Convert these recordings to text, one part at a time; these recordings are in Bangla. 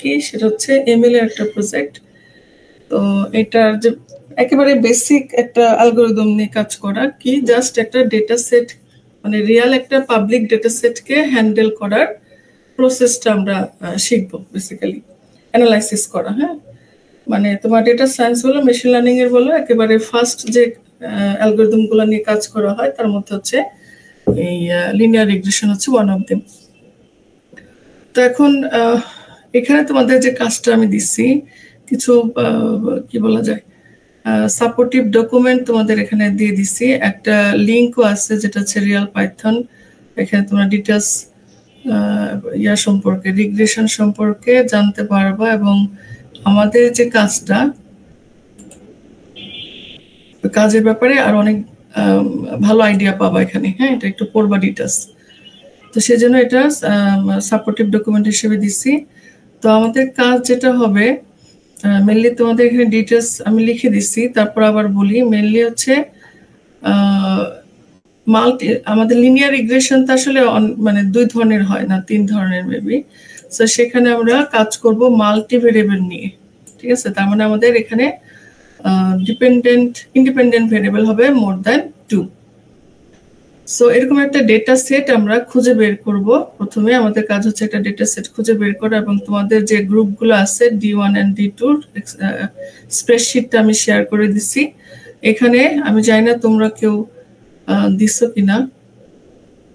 কি সেটা হচ্ছে এমএল এর একটা প্রজেক্ট। তো এটার যে একেবারে বেসিক একটা অ্যালগরিদম নিয়ে কাজ করা, কি জাস্ট একটা ডেটা সেট, মানে রিয়েল একটা পাবলিক ডেটা সেটকে হ্যান্ডেল করার প্রসেসটা আমরা শিখবো, বেসিক্যালি অ্যানালাইসিস করা। হ্যাঁ, মানে তোমার ডেটা সায়েন্স বলো, মেশিন লার্নিং এর বলো, একেবারে ফার্স্ট যে অ্যালগরিদম গুলো নিয়ে কাজ করা হয় তার মধ্যে হচ্ছে এই লিনিয়ার রিগ্রেশন হচ্ছে ওয়ান অফ দেম। তো এখন এখানে তোমাদের যে কাজটা আমি দিচ্ছি, কিছু কি বলা যায়, সাপোর্টিভ ডকুমেন্ট তোমাদের এখানে দিয়ে দিছি, একটা লিঙ্কও আছে যেটা হচ্ছে রিয়াল পাইথন। এখানে তোমরা ডিটেলস ইয়া সম্পর্কে, রিগ্রেশন সম্পর্কে জানতে পারবা, এবং আমাদের যে কাজটা, কাজের ব্যাপারে আর অনেক ভালো আইডিয়া পাবা এখানে। হ্যাঁ, এটা একটু পড়বা ডিটেলস। তো সেজন্য এটা সাপোর্টিভ ডকুমেন্ট হিসেবে দিছি। তো আমাদের কাজ যেটা হবে, মেনলি তোমাদের এখানে ডিটেলস আমি লিখে দিচ্ছি, তারপর আবার বলি। মেনলি হচ্ছে আমাদের লিনিয়ার রিগ্রেশন তো আসলে মানে 2 ধরনের হয় না, 3 ধরনের মেবি। তো সেখানে আমরা কাজ করব মাল্টি ভেরিয়েবল নিয়ে। ঠিক আছে, তার মানে আমাদের এখানে ইন্ডিপেন্ডেন্ট ভেরিয়েবল হবে মোর দ্যান 2। সো এরকম একটা ডেটা সেট আমরা খুঁজে বের করব। প্রথমে আমাদের কাজ হচ্ছে একটা ডেটা সেট খুঁজে বের করা, এবং তোমাদের যে গ্রুপগুলো আছে D1 and D2 স্প্রেডশিটটা আমি শেয়ার করে দিছি এখানে। আমি জানি না তোমরা কেউ দিছো কিনা।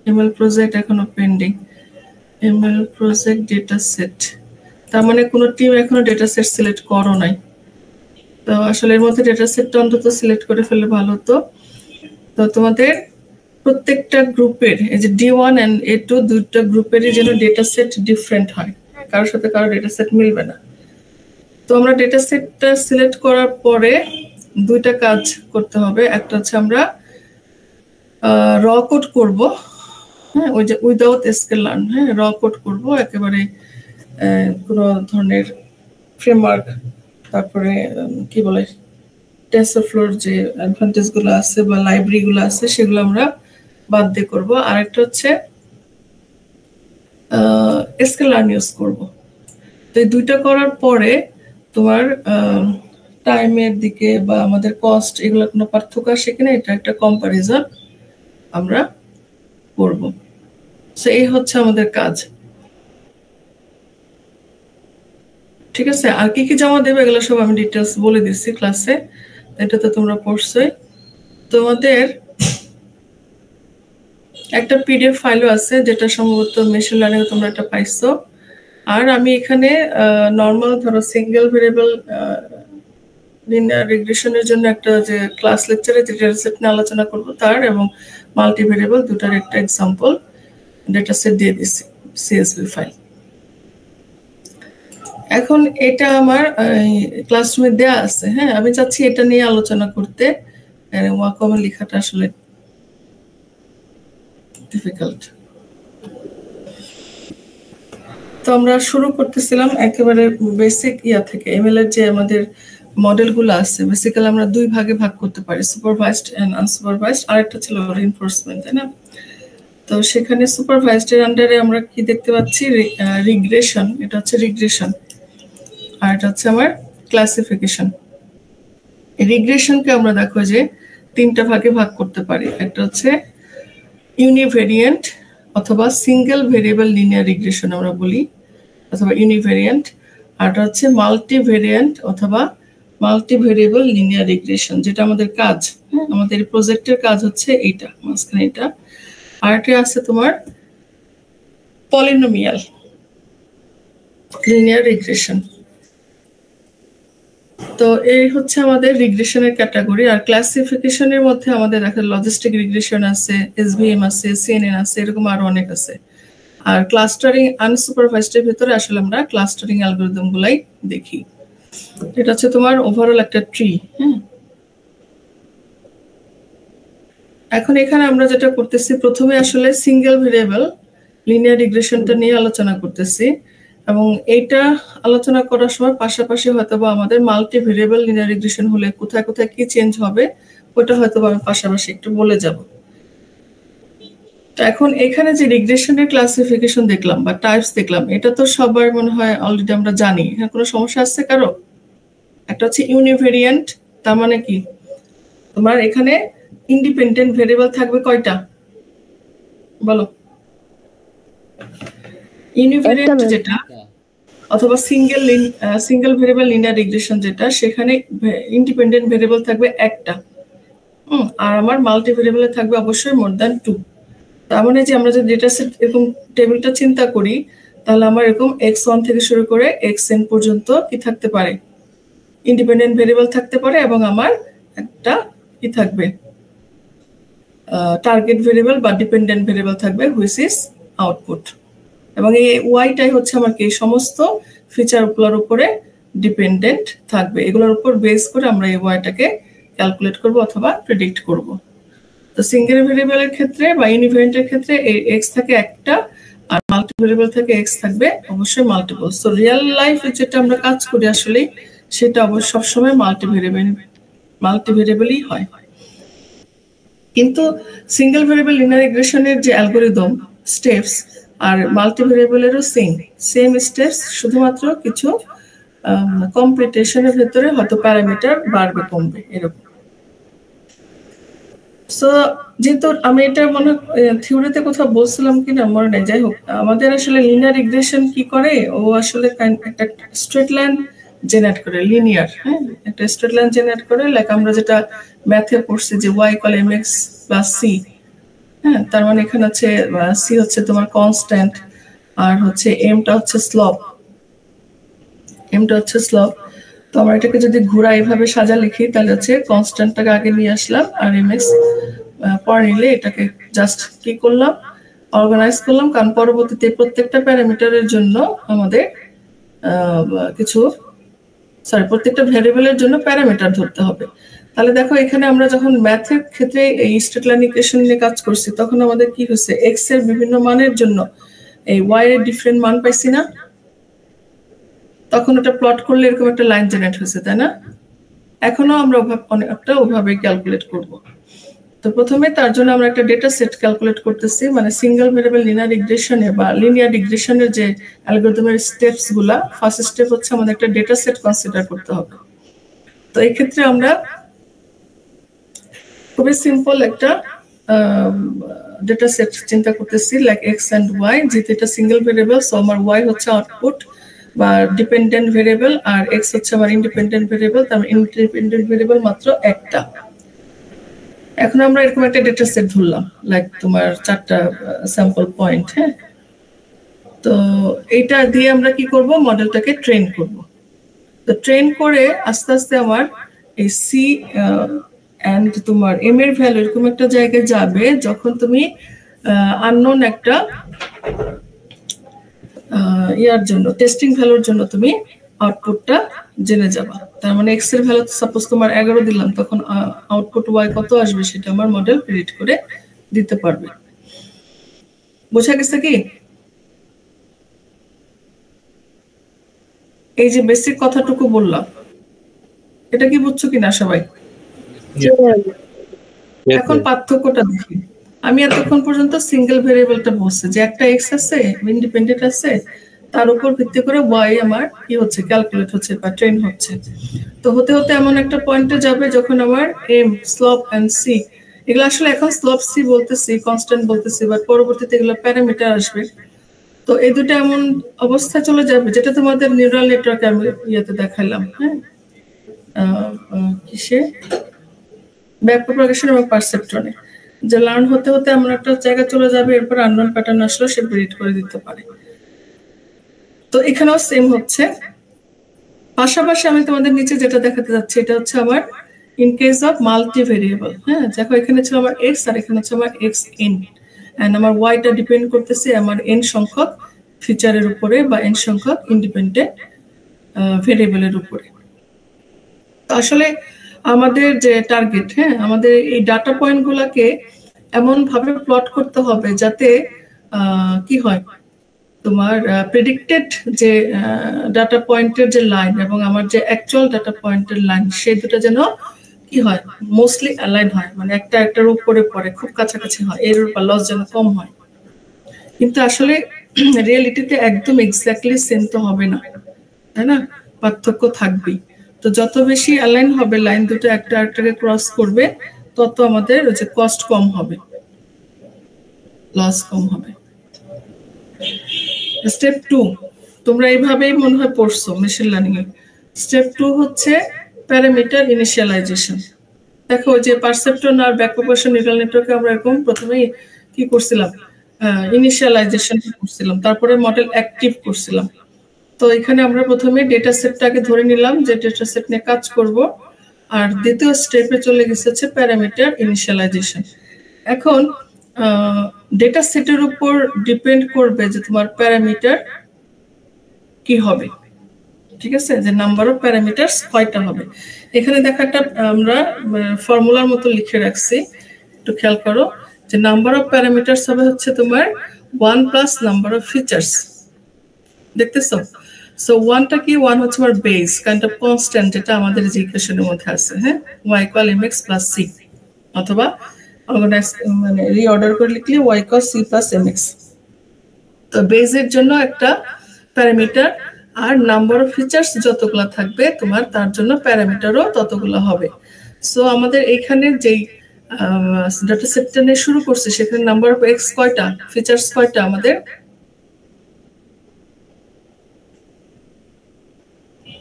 এমএল প্রজেক্ট এখনো pending, ML project data set, তার মানে কোনো টিম এখনো ডেটা সেট সিলেক্ট করো নাই। তো আসলে এর মধ্যে ডেটা সেটটা অন্তত সিলেক্ট করে ফেললে ভালো হতো। তো তোমাদের প্রত্যেকটা গ্রুপের, এই যে D1 and A2 দুইটা গ্রুপেরই যেন ডেটা সেট ডিফারেন্ট হয়, কারোর সাথে কারো ডেটা সেট মিলবে না। তো আমরা ডেটা সেটটা সিলেক্ট করার পরে দুইটা কাজ করতে হবে। একটা হচ্ছে আমরা র কোড করব, হ্যাঁ, ওই যে উইদাউট sklearn, হ্যাঁ, র কোড করব একেবারে, কোনো ধরনের ফ্রেমওয়ার্ক, তারপরে কি বলে, টেনসরফ্লোর যে অ্যাডভান্টেজ গুলো আছে বা লাইব্রেরি গুলো আছে সেগুলো আমরা বাদ দিয়ে করবো। আর একটা হচ্ছে sklearn ইউজ করব। তো এই দুইটা করার পরে তোমার টাইমের দিকে বা আমাদের কস্ট, এগুলো কোনো পার্থক্য আসে কিনা, এটা একটা কম্পারিজন আমরা করব। সো এই হচ্ছে আমাদের কাজ। ঠিক আছে, আর কি কি জমা দেবে এগুলো সব আমি ডিটেলস বলে দিচ্ছি ক্লাসে, এটা তো তোমরা পড়ছোই। তোমাদের একটা পিডিএফ ফাইলও আছে যেটা সম্ভবত মেশিন লার্নিং তোমরা একটা পাইছো। আর আমি এখানে নর্মাল ধরো সিঙ্গেল ভেরিয়েবল লিনিয়ার রিগ্রেশনের জন্য একটা যে ক্লাস লেকচারে যে ডেটা সেট নিয়ে আলোচনা করব তার, এবং মাল্টি ভেরিয়েবল দুটার একটা এক্সাম্পল ডেটা সেট দিয়ে দিচ্ছি, সিএসভি ফাইল। এখন এটা আমার ক্লাসরুমে দেয়া আছে। হ্যাঁ, আমি চাচ্ছি এটা নিয়ে আলোচনা করতে। ওয়াকমে লেখাটা আসলে ডিফিকাল্ট। তো আমরা শুরু করতেছিলাম একেবারে বেসিক ইয়া থেকে। এমএল এর যে আমাদের মডেলগুলো আছে, বেসিক্যালি আমরা 2 ভাগে ভাগ করতে পারি, সুপারভাইজড এন্ড আনসুপারভাইজড। আর একটা ছিল রিইনফোর্সমেন্ট, তাই না? তো সেখানে সুপারভাইজড এর আন্ডারে আমরা কি দেখতে পাচ্ছি, রিগ্রেশন, এটা হচ্ছে রিগ্রেশন, আর এটা হচ্ছে আমার ক্লাসিফিকেশন। রিগ্রেশনকে আমরা দেখো যে 3টা ভাগে ভাগ করতে পারি। একটা হচ্ছে ইউনিভেরিয়েন্ট অথবা সিঙ্গেল ভেরিয়েবল লিনিয়ার রিগ্রেশন আমরা বলি, অথবা ইউনিভেরিয়েন্ট। আর হচ্ছে মাল্টিভেরিয়েন্ট অথবা মাল্টিভেরিয়েবল লিনিয়ার রিগ্রেশন, যেটা আমাদের কাজ। হ্যাঁ, আমাদের প্রজেক্টের কাজ হচ্ছে এইটা, মাঝখানে এটা। আর একটা আছে তোমার পলিনোমিয়াল লিনিয়ার রিগ্রেশন। তো এই হচ্ছে আমাদের রিগ্রেশনের ক্যাটাগরি। আর ক্লাসিফিকেশনের মধ্যে আমাদের দেখা লজিস্টিক রিগ্রেশন আছে, এসভিএম আছে, সিএনএন আছে, এরকম আরো অনেক আছে। আর ক্লাস্টারিং আনসুপারভাইজডের ভিতরে আসলে আমরা ক্লাস্টারিং অ্যালগরিদম গুলাই দেখি। এটা হচ্ছে তোমার ওভারঅল একটা ট্রি। হ্যাঁ, এখন এখানে আমরা যেটা করতেছি, প্রথমে আসলে সিঙ্গেল ভেরিয়েবল লিনিয়ার রিগ্রেশনটা নিয়ে আলোচনা করতেছি, এবং এইটা আলোচনা করার সময় পাশাপাশি হয়তোবা আমাদের মাল্টি ভেরিয়েবল লিনিয়ার রিগ্রেশন হলে কোথায় কোথায় কি চেঞ্জ হবে ওটা হয়তোবা আমি পাশাপাশি একটু বলে যাব। তো এখন এখানে যে রিগ্রেশনের ক্লাসিফিকেশন দেখলাম বা টাইপস দেখলাম, এটা তো সবার মনে হয় অলরেডি আমরা জানি। হ্যাঁ, কোনো সমস্যা আছে কারো? একটা হচ্ছে ইউনিভেরিয়েন্ট, তার মানে কি তোমার এখানে ইন্ডিপেন্ডেন্ট ভেরিয়েবল থাকবে কয়টা বলো? ইউনিভেরিয়েন্ট যেটা অথবা সিঙ্গেল ভেরিয়েবল লিনিয়ার রিগ্রেশন যেটা, সেখানে ইন্ডিপেন্ডেন্ট ভেরিয়েবল থাকবে একটা, আর আমার মাল্টি ভেরিয়েবলে থাকবে অবশ্যই মোর দ্যান 2। তার মানে যে আমরা যদি ডেটা সেট এরকম টেবিলটা চিন্তা করি, তাহলে আমার এরকম x1 থেকে শুরু করে xn পর্যন্ত কি থাকতে পারে, ইন্ডিপেন্ডেন্ট ভেরিয়েবল থাকতে পারে, এবং আমার একটা কি থাকবে, টার্গেট ভেরিয়েবল বা ডিপেন্ডেন্ট ভেরিয়েবল থাকবে, হুইচ ইজ আউটপুট। এবং এই ওয়াইটাই হচ্ছে আমার কি সমস্ত ফিচারগুলোর উপরে ডিপেন্ডেন্ট থাকবে, এগুলোর উপর বেস করে আমরা এই ওয়াইটাকে ক্যালকুলেট করব অথবা প্রেডিক্ট করব। তো সিঙ্গেল ভেরিয়েবলের ক্ষেত্রে বা ইউনিভেরিয়েন্টের ক্ষেত্রে এই x থাকে একটা, আর মাল্টি ভেরিয়েবল থেকে x থাকবে অবশ্যই মাল্টিপল। সো রিয়েল লাইফে যেটা আমরা কাজ করি আসলে সেটা অবশ্য সবসময় মাল্টি ভেরিয়েবলই হয়। কিন্তু সিঙ্গেল ভেরিয়েবল লিনিয়ার রিগ্রেশনের যে অ্যালগরিদম স্টেপস আর মাল্টি ভেরিয়েবলেরও সেম স্টেপস, শুধুমাত্র কিছু কম্পিউটেশনের ভেতরে হয়তো প্যারামিটার বাড়বে কমবে এরকম। সো যেহেতু আমি এটা মনে থিওরিতে কোথাও বলছিলাম কিনা মনে নেই, যাই হোক, আমাদের আসলে লিনিয়ার রিগ্রেশন কি করে, ও আসলে একটা স্ট্রেট লাইন জেনারেট করে, লিনিয়ার, হ্যাঁ, একটা স্ট্রেট লাইন জেনারেট করে, লাইক আমরা যেটা ম্যাথে পড়ছি যে y = mx + c। হ্যাঁ, তার মানে এখানে হচ্ছে c হচ্ছে তোমার কনস্ট্যান্ট, আর হচ্ছে mটা হচ্ছে স্লপ। তো আমরা এটাকে যদি ঘোরা এইভাবে সাজা লিখি, তাহলে হচ্ছে কনস্ট্যান্টটাকে আগে নিয়ে আসলাম আর mx পরে নিলে এটাকে জাস্ট কি করলাম, অর্গানাইজ করলাম, কারণ পরবর্তীতে প্রত্যেকটা প্যারামিটারের জন্য আমাদের প্রত্যেকটা ভেরিয়েবলের জন্য প্যারামিটার ধরতে হবে। তাহলে দেখো এখানে আমরা যখন ম্যাথের ক্ষেত্রে এই স্ট্রেট লাইন ইকুয়েশন নিয়ে কাজ করছি, তখন আমাদের কি হচ্ছে, এক্স এর বিভিন্ন মানের জন্য এই ওয়াই এর ডিফারেন্ট মান পাইছি না, তখন ওটা প্লট করলে এরকম একটা লাইন জেনারেট হয়েছে, তাই না? এখনো আমরা অনেকটা ওভাবে ক্যালকুলেট করব। তো প্রথমে তার জন্য আমরা একটা ডেটা সেট ক্যালকুলেট করতেছি, মানে সিঙ্গেল ভেরিয়েবল লিনিয়ার রিগ্রেশনে বা লিনিয়ার রিগ্রেশনের যে অ্যালগরিদমের স্টেপস গুলা, ফার্স্ট স্টেপ হচ্ছে আমাদের একটা ডেটা সেট কনসিডার করতে হবে। তো এই ক্ষেত্রে আমরা খুবই সিম্পল একটা ডেটা সেট চিন্তা করতেছি, লাইক এক্স অ্যান্ড ওয়াই, যেহেতু এটা সিঙ্গেল ভেরিয়েবল, সো আমার ওয়াই হচ্ছে আউটপুট বা ডিপেন্ডেন্ট ভেরিয়েবল, আর এক্স হচ্ছে আমার ইন্ডিপেন্ডেন্ট ভেরিয়েবল। তার ইন্ডিপেন্ডেন্ট ভেরিয়েবল মাত্র একটা। এখন আমরা এরকম একটা ডেটা সেট ধরলাম, লাইক তোমার 4টা স্যাম্পল পয়েন্ট। হ্যাঁ, তো এইটা দিয়ে আমরা কি করব, মডেলটাকে ট্রেন করব। তো ট্রেন করে আস্তে আস্তে আমার এই সি এন্ড তোমার এম এর ভ্যালু এরকম একটা জায়গায় যাবে, যখন তুমি আননোন একটা ইয়ার জন্য, টেস্টিং ভ্যালুর জন্য তুমি আউটপুটটা জেনে যাবা। তার মানে এক্স এর ভ্যালু সাপোজ তোমার 11 দিলাম, তখন আউটপুট ওয়াই কত আসবে সেটা আমার মডেল প্রেডিক্ট করে দিতে পারবে। বোঝা গেছে কি? এই যে বেসিক কথাটুকু বললাম, এটা কি বুঝছো কিনা সবাই? এখন পার্থক্যটা দেখি। আমি এতক্ষণ পর্যন্ত সিঙ্গেল ভেরিয়েবলটা বলছি যে একটা এক্স আছে, ইন্ডিপেন্ডেন্ট আছে, তার উপর ভিত্তি করে ওয়াই আমার কি হচ্ছে, ক্যালকুলেট হচ্ছে বা ট্রেন হচ্ছে। তো হতে হতে এমন একটা পয়েন্টে যাবে যখন আমার এম, স্লপ এন্ড সি, এগুলো আসলে এখন স্লপ সি বলতেছি, কনস্ট্যান্ট বলতেছি, বাট পরবর্তীতে এগুলো প্যারামিটার আসবে। তো এই দুটো এমন অবস্থায় চলে যাবে, যেটা তোমাদের নিউরাল নেটওয়ার্কে আমি ইয়েতে দেখাইলাম, হ্যাঁ, কিসে, ব্যাক প্রপাগেশন এবং পারসেপ্ট্রনে, যে লার্ন হতে হতে আমরা একটা জায়গা চলে যাবে, এরপর আননোন প্যাটার্ন আসলে সে প্রেডিক্ট করে দিতে পারে। তো এখানেও সেম হচ্ছে। পাশাপাশি আমি তোমাদের নিচে যেটা দেখাতে যাচ্ছি, এটা হচ্ছে আমার in case of multi variable. হ্যাঁ, দেখো এখানে ছিল আমার এক্স আর এখানে হচ্ছে আমার এক্স এন, এন্ড আমার ওয়াইটা ডিপেন্ড করতেছে আমার এন সংখ্যক ফিচারের উপরে বা এন সংখ্যক ইন্ডিপেন্ডেন্ট ভেরিয়েবলের উপরে। তো আসলে আমাদের যে টার্গেট, হ্যাঁ, আমাদের এই ডাটা পয়েন্ট গুলাকে এমন ভাবে প্লট করতে হবে যাতে কি হয়, তোমার প্রেডিক্টেড যে ডাটা পয়েন্টের যে লাইন এবং আমার যে অ্যাকচুয়াল ডাটা পয়েন্টের লাইন, সেই দুটো যেন কি হয়, মোস্টলি অ্যালাইন হয়, মানে একটা একটার উপরে পড়ে, খুব কাছাকাছি হয়, এর বা লস যেন কম হয়। কিন্তু আসলে রিয়েলিটিতে একদম এক্স্যাক্টলি সেম তো হবে না, তাই না? পার্থক্য থাকবেই। তো যত বেশি অ্যালাইন হবে, লাইন দুটো একটা একটাকে ক্রস করবে, তত আমাদের ওই যে কস্ট কম হবে, লস কম হবে। স্টেপ 2, তোমরা এইভাবেই মনে হয় পড়ছো মেশিন লার্নিং এ। স্টেপ 2 হচ্ছে প্যারামিটার ইনিশিয়ালাইজেশন। দেখো যে পারসেপ্ট্রন আর ব্যাক প্রপোর্শন নিউরাল নেটওয়ার্কে আমরা এরকম প্রথমেই কি করছিলাম, ইনিশিয়ালাইজেশন করছিলাম, তারপরে মডেল অ্যাক্টিভ করছিলাম। তো এখানে আমরা প্রথমে ডেটা সেটটাকে ধরে নিলাম যে ডেটা সেট নিয়ে কাজ করব, আর দ্বিতীয় স্টেপে চলে গেছে হচ্ছে প্যারামিটার ইনিশিয়ালাইজেশন। এখন ডেটা সেটের উপর ডিপেন্ড করবে যে তোমার প্যারামিটার কি হবে, ঠিক আছে, যে নাম্বার অফ প্যারামিটারস কয়টা হবে। এখানে দেখো একটা আমরা ফর্মুলার মতো লিখে রাখছি, একটু খেয়াল করো, যে নাম্বার অফ প্যারামিটারস হবে হচ্ছে তোমার 1 প্লাস নাম্বার অফ ফিচার্স। দেখতেছো? সো 1টা কি, 1 হচ্ছে আমার বেস, কাইন্ড অফ কনস্ট্যান্ট, যেটা আমাদের যে ইকুয়েশনের মধ্যে আছে, হ্যাঁ, y = mx + c, অথবা অর্গানাইজ মানে রিঅর্ডার করে লিখলে y = c + mx। তো বেসের জন্য একটা প্যারামিটার, আর নাম্বার অফ ফিচার্স যতগুলো থাকবে তোমার, তার জন্য প্যারামিটারও ততগুলো হবে। সো আমাদের এখানে যেই ডাটা সেটটা নিয়ে শুরু করছে, সেখানে নাম্বার অফ এক্স কয়টা, ফিচার্স কয়টা আমাদের?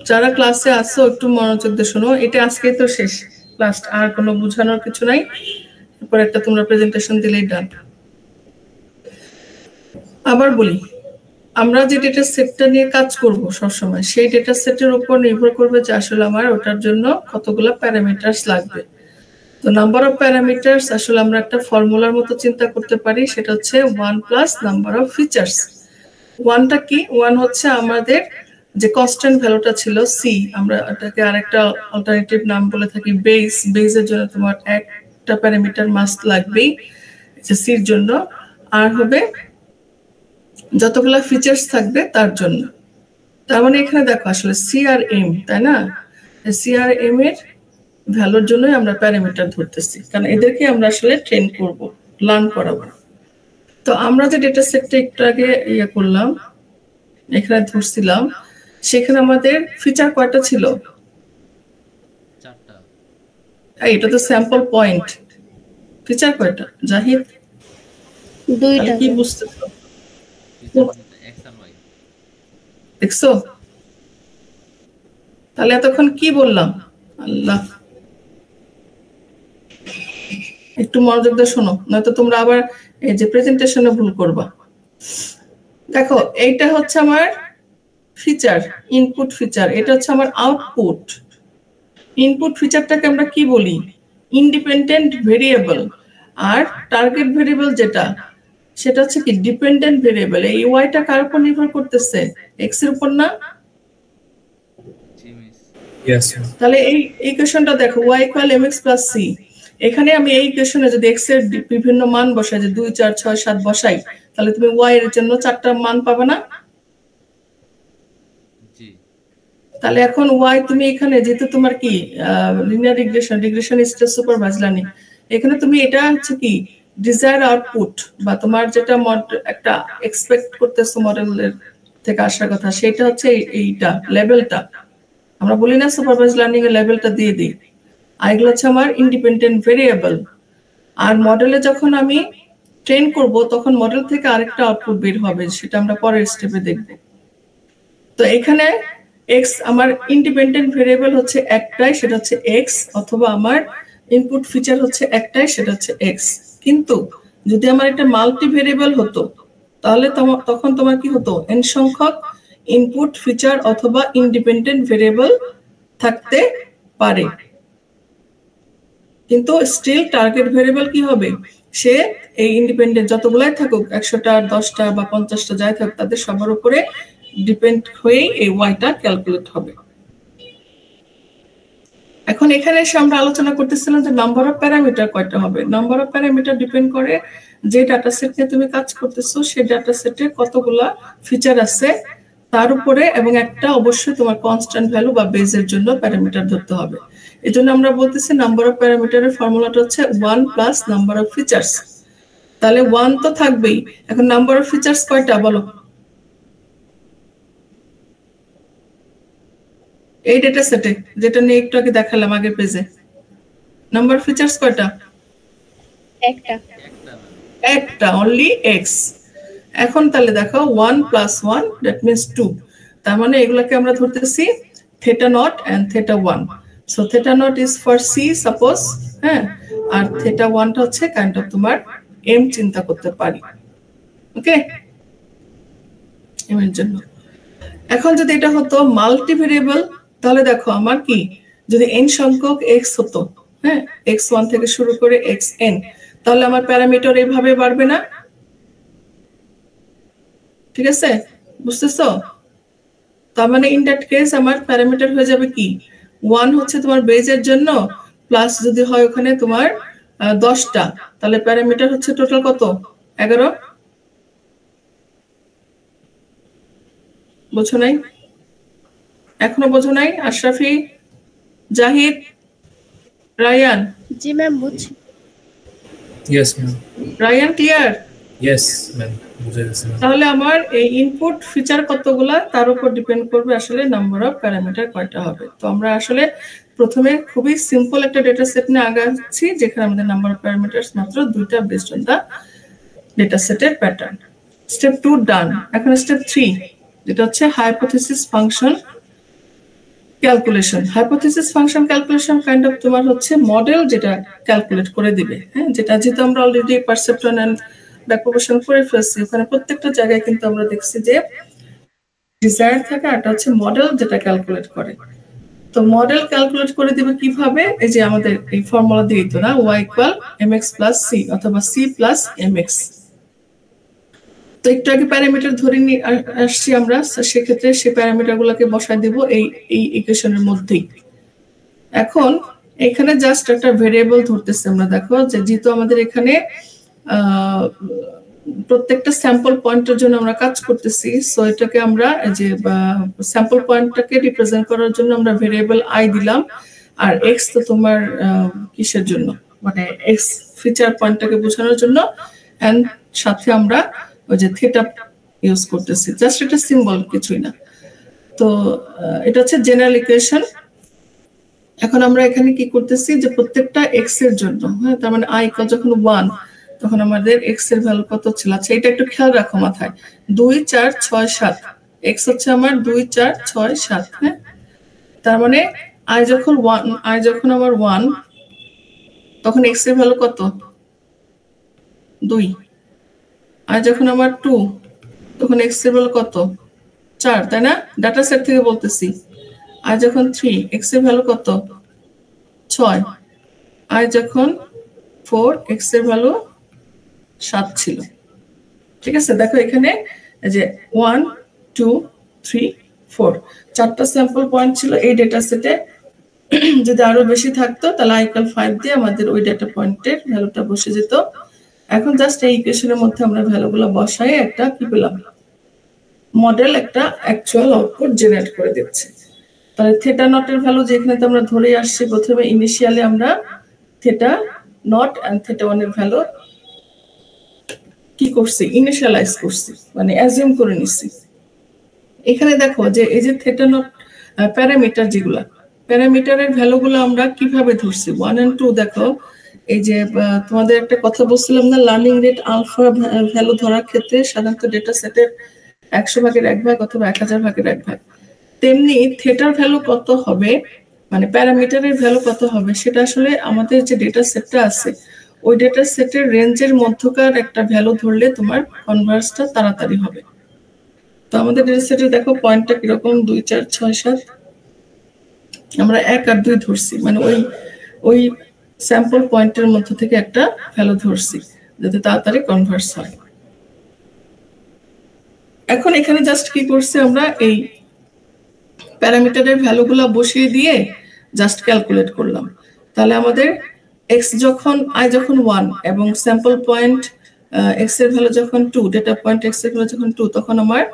যারা ক্লাসে আসো একটু মনোযোগ দিয়ে শোনো, এটা আজকে তো শেষ ক্লাস, আর কোনো বোঝানোর কিছু নাই, এরপর একটা তোমরা প্রেজেন্টেশন দিলেই ডান। আবার বলি, আমরা যে ডেটা সেটটা নিয়ে কাজ করব সবসময়, সেই ডেটা সেটের উপর নির্ভর করবে যে আসলে আমার ওটার জন্য কতগুলো প্যারামিটারস লাগবে। তো নাম্বার অফ প্যারামিটারস আসলে আমরা একটা ফর্মুলার মতো চিন্তা করতে পারি, সেটা হচ্ছে 1 প্লাস নাম্বার অফ ফিচার্স। 1টা কি, 1 হচ্ছে আমাদের যে কনস্ট্যান্ট ভ্যালুটা ছিল সি, আমরা এটাকে আরেকটা অল্টারনেটিভ নাম বলে থাকি বেস। বেসের জন্য তোমার একটা প্যারামিটার মাস্ট লাগবেই, যে সির জন্য, আর হবে যতগুলা ফিচার্স থাকবে তার জন্য। তার মানে এখানে দেখো আসলে সি আর এম, তাই না? সি আর এম এর ভ্যালুর জন্যই আমরা প্যারামিটার ধরতেছি, কারণ এদেরকে আমরা আসলে ট্রেন করব, লার্ন করাবো। তো আমরা যে ডেটা সেটটা একটু আগে করলাম, এখানে ধরছিলাম, সেখানে আমাদের ফিচার কয়টা ছিল? 4টা। এটা তো স্যাম্পল পয়েন্ট, ফিচার কয়টা জাহিদ? 2টা। কি বুঝতেছো? এক্স আর ওয়াই। দেখছো? তাহলে এতক্ষণ কি বললাম? আল্লাহ, একটু মনোযোগ দিয়ে শোনো, নয়তো তোমরা আবার এই যে প্রেজেন্টেশনে ভুল করবা। দেখো, এইটা হচ্ছে আমার ফিচার, ইনপুট ফিচার, এটা হচ্ছে আমার আউটপুট। ইনপুট ফিচারটাকে আমরা কি বলি? Independent variable. আর টার্গেট ভেরিয়েবল যেটা, সেটা হচ্ছে কি ডিপেন্ডেন্ট ভেরিয়েবল। এই ওয়াইটা কার উপর নির্ভর করতেছে? এক্স এর উপর না? তাহলে এই ইকুয়েশনটা দেখো, y = mx + c। এখানে আমি এই ইকুয়েশনে যদি x এর বিভিন্ন মান বসাই, যে 2, 4, 6, 7 বসাই, তাহলে তুমি y এর জন্য 4টা মান পাবে না? জি। তাহলে এখন y তুমি এখানে, যেহেতু তোমার কি linear regression stage supervise learning, এখানে তুমি এটা হচ্ছে কি ডিজায়ার আউটপুট, বা তোমার যেটা একটা এক্সপেক্ট করতেছো মডেলের থেকে আসার কথা, সেটা হচ্ছে এইটা লেভেলটা। আমরা বলি না সুপারভাইজ লার্নিং এর লেভেলটা দিয়ে দিই, আর এগুলো হচ্ছে আমার ইন্ডিপেন্ডেন্ট ভেরিয়েবল। আর মডেলে যখন আমি ট্রেন করব, তখন মডেল থেকে আরেকটা আউটপুট বের হবে, সেটা আমরা পরের স্টেপে দেখব। তো এখানে এক্স আমার ইন্ডিপেন্ডেন্ট ভেরিয়েবল হচ্ছে একটাই, সেটা হচ্ছে এক্স, অথবা আমার ইনপুট ফিচার হচ্ছে একটাই, সেটা হচ্ছে এক্স। কিন্তু যদি আমার একটা মাল্টি ভেরিয়েবল হতো, তাহলে তখন তোমার কি হতো? এন সংখ্যক ইনপুট ফিচার অথবা ইন্ডিপেন্ডেন্ট ভেরিয়েবল থাকতে পারে, কিন্তু স্টিল টার্গেট ভেরিয়েবল কি হবে? সে এই ইন্ডিপেন্ডেন্ট যতগুলাই থাকুক, 100টা, 10টা বা 50টা যাই থাকুক, তাদের সবার উপরে ডিপেন্ড হয়ে এই ওয়াইটা ক্যালকুলেট হবে। এখন এখানে এসে আমরা আলোচনা করতেছিলাম যে নাম্বার অফ প্যারামিটার কয়টা হবে। নাম্বার অফ প্যারামিটার ডিপেন্ড করে যে ডাটা সেট নিয়ে তুমি কাজ করতেছো, সেই ডাটা সেটে কতগুলা ফিচার আছে, তার উপরে এবং একটা অবশ্যই তোমার কনস্ট্যান্ট ভ্যালু বা বেজের জন্য প্যারামিটার ধরতে হবে। এই জন্য আমরা বলতেছি নাম্বার অফ প্যারামিটারের ফর্মুলাটা হচ্ছে 1 প্লাস নাম্বার অফ ফিচার্স। তাহলে 1 তো থাকবেই, এখন নাম্বার অফ ফিচার্স কয়টা বলো? এই ডেটা সেটে যেটা নিয়ে একটু আগে দেখালাম আগের পেজে, নাম্বার অফ ফিচার্স কয়টা? একটা, অনলি এক্স। এখন তাহলে দেখো 1 প্লাস 1 দ্যাট মিন্স 2, তার মানে এগুলোকে আমরা ধরতেছি theta naught and theta 1। So theta naught is for C suppose, হ্যাঁ, আর থিটা 1টা হচ্ছে কাইন্ড অফ তোমার এম চিন্তা করতে পারি, ওকে, এর জন্য। এখন যদি এটা হতো মাল্টি ভেরিয়েবল, তাহলে দেখো আমার কি, যদি n সংখ্যক x হতো, হ্যাঁ, x1 থেকে শুরু করে xn, তাহলে আমার প্যারামিটার এইভাবে বাড়বে না? ঠিক আছে, বুঝতেছো? তার মানে ইন দ্যাট কেস আমার প্যারামিটার হয়ে যাবে কি, 1 হচ্ছে তোমার বেজের জন্য, প্লাস যদি হয় ওখানে তোমার 10টা, তাহলে প্যারামিটার হচ্ছে টোটাল কত? 11। বুঝো নাই? এখনো বোঝো নাই? আশরাফি, জাহিদ, রায়ান? জি ম্যাম বুঝছি। Yes ma'am. Rayan clear? Yes ma'am, বুঝে গেছি ম্যাম। তাহলে আমার এই ইনপুট ফিচার কতগুলা তার উপর ডিপেন্ড করবে আসলে নাম্বার অফ প্যারামিটার কয়টা হবে। তো আমরা আসলে প্রথমে খুবই সিম্পল একটা ডেটা সেট নিয়ে আগাচ্ছি, যেখানে আমাদের নাম্বার অফ প্যারামিটারস মাত্র 2টা বেসড অন দা ডেটা সেটের প্যাটার্ন। স্টেপ 2 ডান। এখন স্টেপ 3, যেটা হচ্ছে hypothesis function calculation. Hypothesis function calculation kind of তোমার হচ্ছে মডেল যেটা ক্যালকুলেট করে দিবে, হ্যাঁ, যেটা যেহেতু আমরা অলরেডি পারসেপট্রন এন্ড ব্যাকপ্রপোর্শন করে ফেলছি, ওখানে প্রত্যেকটা জায়গায় কিন্তু আমরা দেখছি যে ডিজায়ার থাকে, আর এটা হচ্ছে মডেল যেটা ক্যালকুলেট করে। তো মডেল ক্যালকুলেট করে দিবে কিভাবে? এই যে আমাদের এই ফর্মুলা দিয়ে দিত না, y equal mx plus c অথবা c প্লাস mx। তো একটু আগে প্যারামিটার ধরে নিয়ে আসছি আমরা, সেক্ষেত্রে সেই প্যারামিটারগুলোকে বসায় দেব এই ইকুয়েশনের মধ্যেই। এখন এখানে জাস্ট একটা ভেরিয়েবল ধরতেছি আমরা। দেখো যে যেহেতু আমাদের এখানে প্রত্যেকটা স্যাম্পল পয়েন্টের জন্য আমরা কাজ করতেছি, সো এটাকে আমরা যে স্যাম্পল পয়েন্টটাকে রিপ্রেজেন্ট করার জন্য আমরা ভেরিয়েবল আই দিলাম, আর এক্স তো তোমার কিসের জন্য, মানে এক্স ফিচার পয়েন্টটাকে বোঝানোর জন্য, এন্ড সাথে আমরা ওই যে থিটা ইউজ করতেছি, জাস্ট এটা সিম্বল, কিছুই না। তো এটা হচ্ছে জেনারেল ইকুয়েশন। এখন আমরা এখানে কি করতেছি যে প্রত্যেকটা এক্স এর জন্য, হ্যাঁ, তার মানে আই যখন 1 তখন আমাদের এক্স এর ভ্যালু কত ছিল? আচ্ছা, এটা একটু খেয়াল রাখো মাথায়। 2 4 6 7 এক্স হচ্ছে আমার 2 4 6 7, হ্যাঁ, তার মানে আই যখন আমার 1, তখন এক্স এর ভ্যালু কত? 2। আই যখন আমার 2, তখন এক্স এর ভ্যালু কত? 4, তাই না? ডাটা সেট থেকে বলতেছি। আই যখন 3, এক্স এর ভ্যালু কত? 6। আই যখন 4, এক্স এর ভ্যালু 7 ছিল। ঠিক আছে, দেখো এখানে যে 1 2 3 4 চারটা স্যাম্পল পয়েন্ট ছিল এই ডেটা সেটে। যদি আরো বেশি থাকতো তাহলে i = 5 দিয়ে আমাদের ওই ডেটা পয়েন্টের ভ্যালুটা বসে যেত। এখন জাস্ট এই ইকুয়েশনের মধ্যে আমরা ভ্যালুগুলো বসাই একটা কি পেলাম, মডেল একটা অ্যাকচুয়াল আউটপুট জেনারেট করে দিচ্ছে। তাহলে থিটা নটের ভ্যালু যেখানে তো আমরা ধরে আসছি, প্রথমে ইনিশিয়ালি আমরা থিটা নট এন্ড থিটা 1 এর ভ্যালু কি করছি, ইনিশিয়ালাইজ করছি, মানে অ্যাজিউম করে নিচ্ছি। এখানে দেখো যে এই যে থিটা নট প্যারামিটার, যেগুলা প্যারামিটারের ভ্যালুগুলো আমরা কিভাবে ধরছি 1 and 2। দেখো এই যে তোমাদের একটা কথা বলছিলাম না, লার্নিং রেট আলফা ভ্যালু ধরার ক্ষেত্রে সাধারণত ডেটা সেটের 100 ভাগের 1 ভাগ অথবা 1000 ভাগের 1 ভাগ, তেমনি থিটার ভ্যালু কত হবে, মানে প্যারামিটারের ভ্যালু কত হবে, সেটা আসলে আমাদের যে ডেটা সেটটা আছে ওই ডেটা সেটের রেঞ্জের মধ্যকার একটা ভ্যালু ধরলে তোমার কনভার্সটা তাড়াতাড়ি হবে। তো আমাদের ডেটা সেটে দেখো পয়েন্টটা কিরকম, 2 4 6 7, আমরা 1 আর 2 ধরছি, মানে ওই স্যাম্পল পয়েন্টের মধ্য থেকে একটা ভ্যালু ধরছি যাতে তাড়াতাড়ি কনভার্স হয়। এখন এখানে জাস্ট কি করছি আমরা, এই প্যারামিটারের ভ্যালুগুলো বসিয়ে দিয়ে জাস্ট ক্যালকুলেট করলাম। তাহলে আমাদের এক্স যখন আই যখন 1 এবং স্যাম্পল পয়েন্ট এক্স এর ভ্যালু যখন 2, ডেটা পয়েন্ট এক্স এর ভ্যালু যখন 2, তখন আমার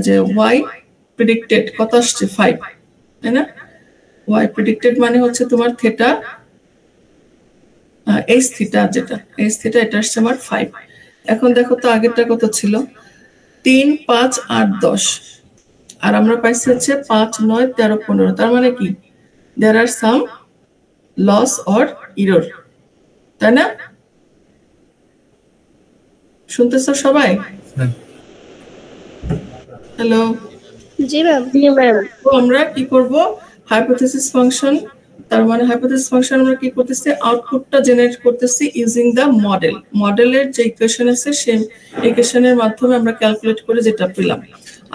যে ওয়াই প্রেডিক্টেড কত আসছে 5, তাই না? ওয়াই প্রেডিক্টেড মানে হচ্ছে তোমার থিটা এইচ থিটা, যেটা এইচ থিটা এটা আসছে আমার 5। এখন দেখো তো আগেরটা কত ছিল, 3, 5, 8, 10, আর আমরা পাইছি হচ্ছে 5, 9, 13, 15। তার মানে কি there are some loss or error, তাই না? শুনতেছো সবাই? হ্যালো, জি ম্যাম। তো আমরা কি করব, হাইপোথেসিস ফাংশন, তার মানে হাইপোথেসিস ফাংশন আমরা কি করতেছি, আউটপুটটা জেনারেট করতেছি ইউজিং দা মডেল। মডেলের যে ইকুয়েশন আছে সেই ইকুয়েশনের মাধ্যমে আমরা ক্যালকুলেট করে যেটা পেলাম।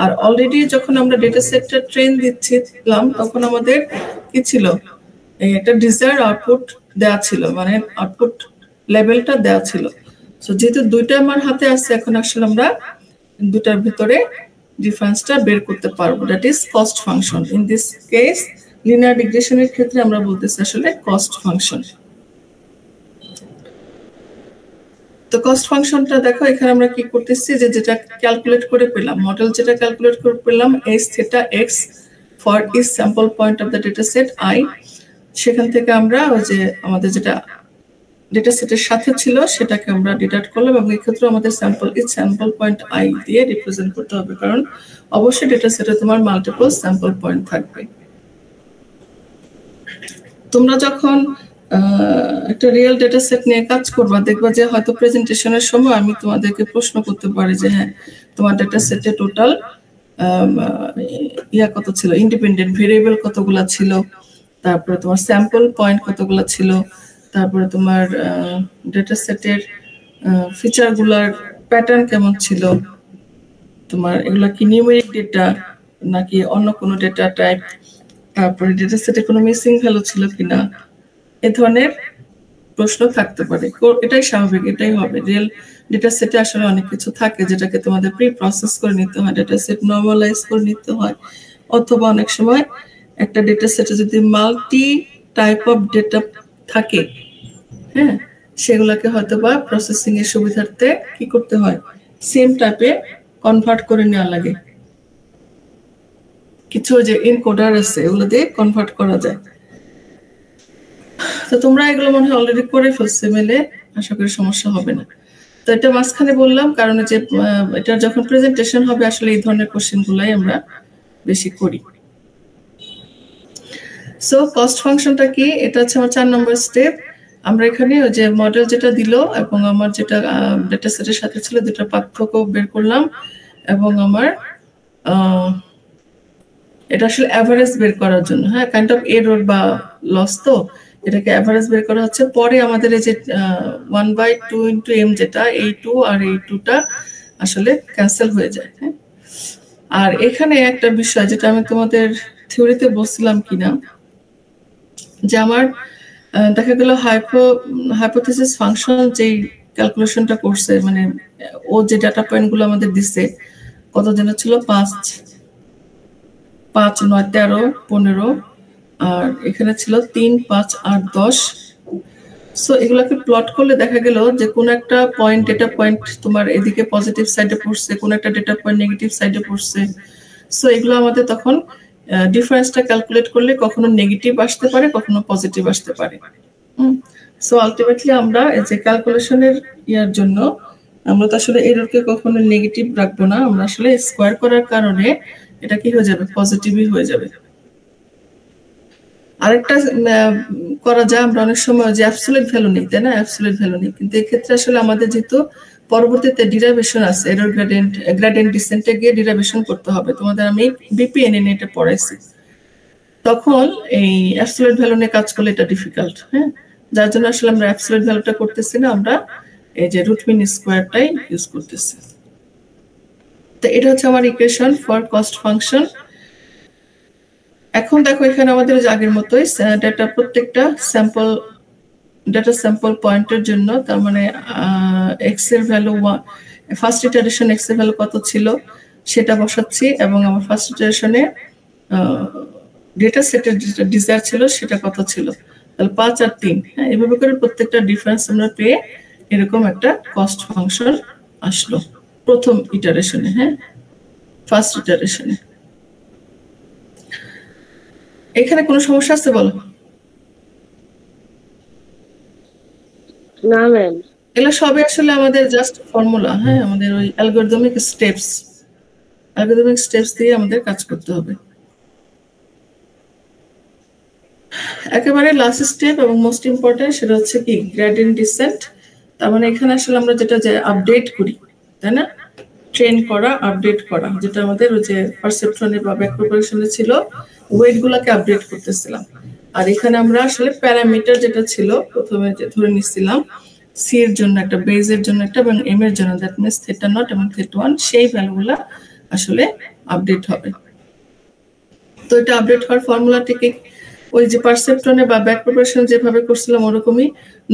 আর অলরেডি যখন আমরা ডেটা সেটটা ট্রেন দিচ্ছিলাম তখন আমাদের কি ছিল, এই একটা ডিজায়ার আউটপুট দেওয়া ছিল, মানে আউটপুট লেভেলটা দেওয়া ছিল। সো যেহেতু দুইটা আমার হাতে আছে, এখন আসলে আমরা দুটার ভিতরে ডিফারেন্সটা বের করতে পারবো, that is cost function. In this case linear রিগ্রেশনের ক্ষেত্রে আমরা বলতেছি আসলে কস্ট ফাংশন। তো কস্ট ফাংশনটা দেখো এখানে আমরা কি করতেছি, যে যেটা ক্যালকুলেট করে পেলাম, মডেল যেটা ক্যালকুলেট করে পেলাম h theta x for each sample point of the data set i, সেখান থেকে আমরা ওই যে আমাদের যেটা ডেটা সেটের সাথে ছিল সেটাকে আমরা ডিডাক্ট করলাম, এবং এই ক্ষেত্রে আমাদের স্যাম্পল পয়েন্ট i দিয়ে রিপ্রেজেন্ট করতে হবে, কারণ অবশ্যই ডেটা সেটে তোমার মাল্টিপল স্যাম্পল পয়েন্ট থাকবে। তোমরা যখন একটা রিয়েল ডেটা সেট নিয়ে কাজ করবা, দেখবা যে হয়তো প্রেজেন্টেশনের সময় আমি তোমাদেরকে প্রশ্ন করতে পারি যে হ্যাঁ তোমার ডেটা সেটে টোটাল কত ছিল, ইন্ডিপেন্ডেন্ট ভেরিয়েবল কতগুলা ছিল, তারপরে তোমার স্যাম্পল পয়েন্ট কতগুলা ছিল, তারপরে তোমার ডেটা সেটের ফিচারগুলোর প্যাটার্ন কেমন ছিল, তোমার এগুলা কি নিউমেরিক ডেটা নাকি অন্য কোনো ডেটা টাইপ, তারপরে ডেটা সেটে কোনো মিসিং ভ্যালু ছিল কিনা, এ ধরনের প্রশ্ন থাকতে পারে। এটাই স্বাভাবিক, এটাই হবে। রিয়েল ডেটা সেটে আসলে অনেক কিছু থাকে যেটাকে তোমাদের প্রি প্রসেস করে নিতে হয়, ডেটা সেট নর্মালাইজ করে নিতে হয়, অথবা অনেক সময় একটা ডেটা সেটে যদি মাল্টি টাইপ অফ ডেটা থাকে, হ্যাঁ, সেগুলোকে হয়তো বা প্রসেসিং এর সুবিধার্থে কি করতে হয়, সেম টাইপে কনভার্ট করে নেওয়া লাগে। কিছু যে এনকোডার আছে এগুলো দিয়ে কনভার্ট করা যায়। তো তোমরা এগুলো মনে হয় অলরেডি করে ফেলছো মেলে, আশা করি সমস্যা হবে না। তো এটা মাঝখানে বললাম কারণ যে এটা যখন প্রেজেন্টেশন হবে আসলে এই ধরনের কোশ্চেন গুলাই আমরা বেশি করি। সো কস্ট ফাংশনটা কি, এটা হচ্ছে আমার 4 নম্বর স্টেপ। আমরা এখানে ওই যে মডেল যেটা দিল এবং আমার যেটা ডেটা সেটের সাথে ছিল দুটো পার্থক্য বের করলাম, এবং আমার এটা আসলে অ্যাভারেজ বের করার জন্য, হ্যাঁ, কাইন্ড অফ এরর বা লস, তো এটাকে অ্যাভারেজ বের করা হচ্ছে। পরে আমাদের এই যে 1/2 ইন্টু m, যেটা এই 2 আর এই 2টা আসলে ক্যান্সেল হয়ে যায়, হ্যাঁ। আর এখানে একটা বিষয় যেটা আমি তোমাদের থিওরিতে বলছিলাম কিনা, যে আমার দেখা গেল হাইপোথেসিস ফাংশন যেই ক্যালকুলেশনটা করছে, মানে ও যে ডাটা পয়েন্ট গুলো আমাদের দিচ্ছে, কত যেন ছিল 5, 9, 13, 15, আর এখানে ছিল 3, 5, 8, 10। সো এগুলোকে প্লট করলে দেখা গেল যে কোন একটা পয়েন্ট, ডেটা পয়েন্ট তোমার এদিকে পজিটিভ সাইডে পড়ছে, কোন একটা ডেটা পয়েন্ট নেগেটিভ সাইডে পড়ছে। সো এগুলো আমাদের তখন ডিফারেন্সটা ক্যালকুলেট করলে কখনো নেগেটিভ আসতে পারে, কখনো পজিটিভ আসতে পারে। সো আলটিমেটলি আমরা এই যে ক্যালকুলেশনের ইয়ার জন্য আমরা তো আসলে এররকে কখনো নেগেটিভ রাখবো না, আমরা আসলে স্কোয়ার করার কারণে এটা কি হয়ে যাবে, পজিটিভই হয়ে যাবে। আরেকটা করা যায়, আমরা অনেক সময় যে অ্যাবসলিউট ভ্যালু নেই, তাই না, অ্যাবসলিউট ভ্যালু নেই, কিন্তু এক্ষেত্রে আসলে আমাদের যেহেতু পরবর্তীতে ডিরাইভেশন আছে, এরর গ্রেডিয়েন্ট ডিসেন্টে গিয়ে ডিরাইভেশন করতে হবে, তোমাদের আমি বিপিএনএন এটা পড়াইছি, তখন এই অ্যাবসলিউট ভ্যালু নিয়ে কাজ করলে এটা ডিফিকাল্ট, হ্যাঁ, যার জন্য আসলে আমরা অ্যাবসলিউট ভ্যালুটা করতেছি না, আমরা এই যে রুট মিন স্কোয়ারটাই ইউজ করতেছি। তো এটা হচ্ছে আমার ইকুয়েশন ফর কস্ট ফাংশন। এখন দেখো এখানে আমাদের আগের মতোই ডেটা, প্রত্যেকটা ডেটা স্যাম্পল পয়েন্টের জন্য, তার মানে এক্স এর ভ্যালু, ফার্স্ট ইটারেশন এক্স এর ভ্যালু কত ছিল সেটা বসাচ্ছি, এবং আমার ফার্স্ট ইটারেশনে ডেটা সেটের যেটা ডিজায়ার ছিল সেটা কত ছিল, তাহলে 5 আর 3, হ্যাঁ, এভাবে করে প্রত্যেকটা ডিফারেন্স আমরা পেয়ে এরকম একটা কস্ট ফাংশন আসলো প্রথম ইটারেশনে, হ্যাঁ, ফার্স্ট ইটারেশনে। এখানে কোনো সমস্যা আছে বলো? না ম্যাম। এগুলো সবই আসলে আমাদের জাস্ট ফর্মুলা, হ্যাঁ, আমাদের ওই অ্যালগরিদমিক স্টেপস দিয়ে আমাদের কাজ করতে হবে। একেবারে লাস্ট স্টেপ এবং মোস্ট ইম্পর্টেন্ট সেটা হচ্ছে কি গ্রেডিয়েন্ট ডিসেন্ট। তার মানে এখানে আসলে আমরা যেটা যে আপডেট করি, তাই না, ট্রেন করা, আপডেট করা, যেটা আমাদের ওই যে পারসেপট্রনে বা ব্যাক প্রপাগেশনে ছিল, ওয়েট গুলাকে আপডেট করতেছিলাম। আর এখানে আমরা আসলে প্যারামিটার যেটা ছিল প্রথমে যে ধরে নিচ্ছিলাম সি এর জন্য একটা, বেজের জন্য একটা এবং এম এর জন্য, দ্যাট মিনস থিটা নট এবং থিটা ওয়ান, সেই ভ্যালুগুলা আসলে আপডেট হবে। তো এটা আপডেট হওয়ার ফর্মুলাটিকে ওই যে পারসেপট্রনে বা ব্যাক প্রপাগেশন যেভাবে করছিলাম ওরকমই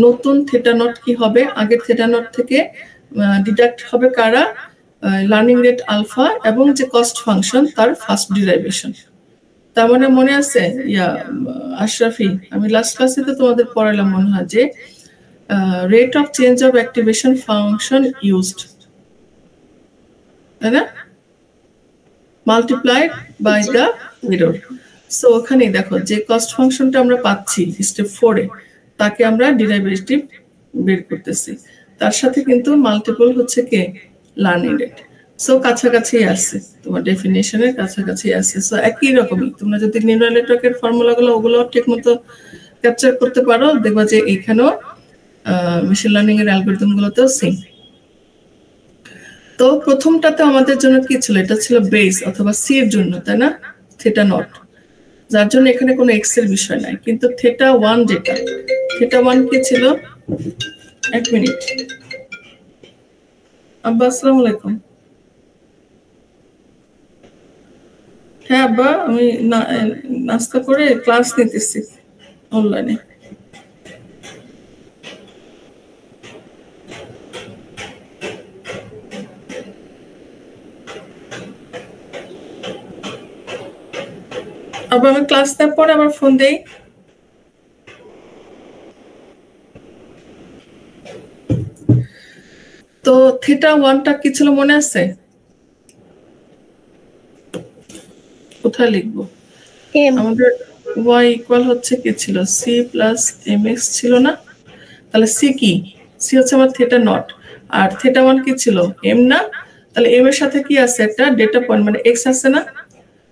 নতুন থিটা নট কি হবে, আগের থিটা নট থেকে ডিডাক্ট হবে কারা, লার্নিং রেট আলফা এবং যে কস্ট ফাংশন তার ফার্স্ট ডিরাইভেশন। তার মানে মনে আছে আশরাফি, আমি লাস্ট ক্লাসে তো তোমাদের পড়ালাম মনে হয় যে rate of change of activation function used, তাই না, multiplied by the error. So ওখানে দেখো যে কস্ট ফাংশনটা আমরা পাচ্ছি স্টেপ 4 এ, তাকে আমরা ডেরিভেটিভ বের করতেছি, তার সাথে কিন্তু মাল্টিপল হচ্ছে কে লার্নিং রেট। সো কাছাকাছি আসছে, তোমার ডেফিনিশনের কাছাকাছি আসছে। সো একই রকমই তোমরা যদি নিউরাল নেটওয়ার্কের ফর্মুলাগুলো ওগুলো ঠিকমতো ক্যাপচার করতে পারো, দেখবা যে এইখানেও মেশিন লার্নিং এর অ্যালগরিদম গুলোতেও সেম। তো প্রথমটাতে আমাদের জন্য কি ছিল, এটা ছিল বেস অথবা সি এর জন্য, তাই না, থিটা নট, যার জন্য এখানে কোনো এক্স এর বিষয় নাই। কিন্তু থিটা ওয়ান যেটা, থিটা ওয়ান কি ছিল, এক মিনিট আব্বা, আসসালামু আলাইকুম। হ্যাঁ আব্বা, আমি নাস্তা করে ক্লাস নিতেছি অনলাইনে। আবার আমি ক্লাস নেওয়ার পরে আবার ফোন দেই। তো থিটা ওয়ানটা কি ছিল মনে আছে? কোথায় লিখবো? আমাদের y ইকুয়াল হচ্ছে কি ছিল, c প্লাস mx ছিল না? তাহলে c কি, c হচ্ছে আমার থিটা নট, আর থিটা ওয়ান কি ছিল, m না? তাহলে m এর সাথে কি আছে, একটা ডেটা পয়েন্ট মানে x আছে না?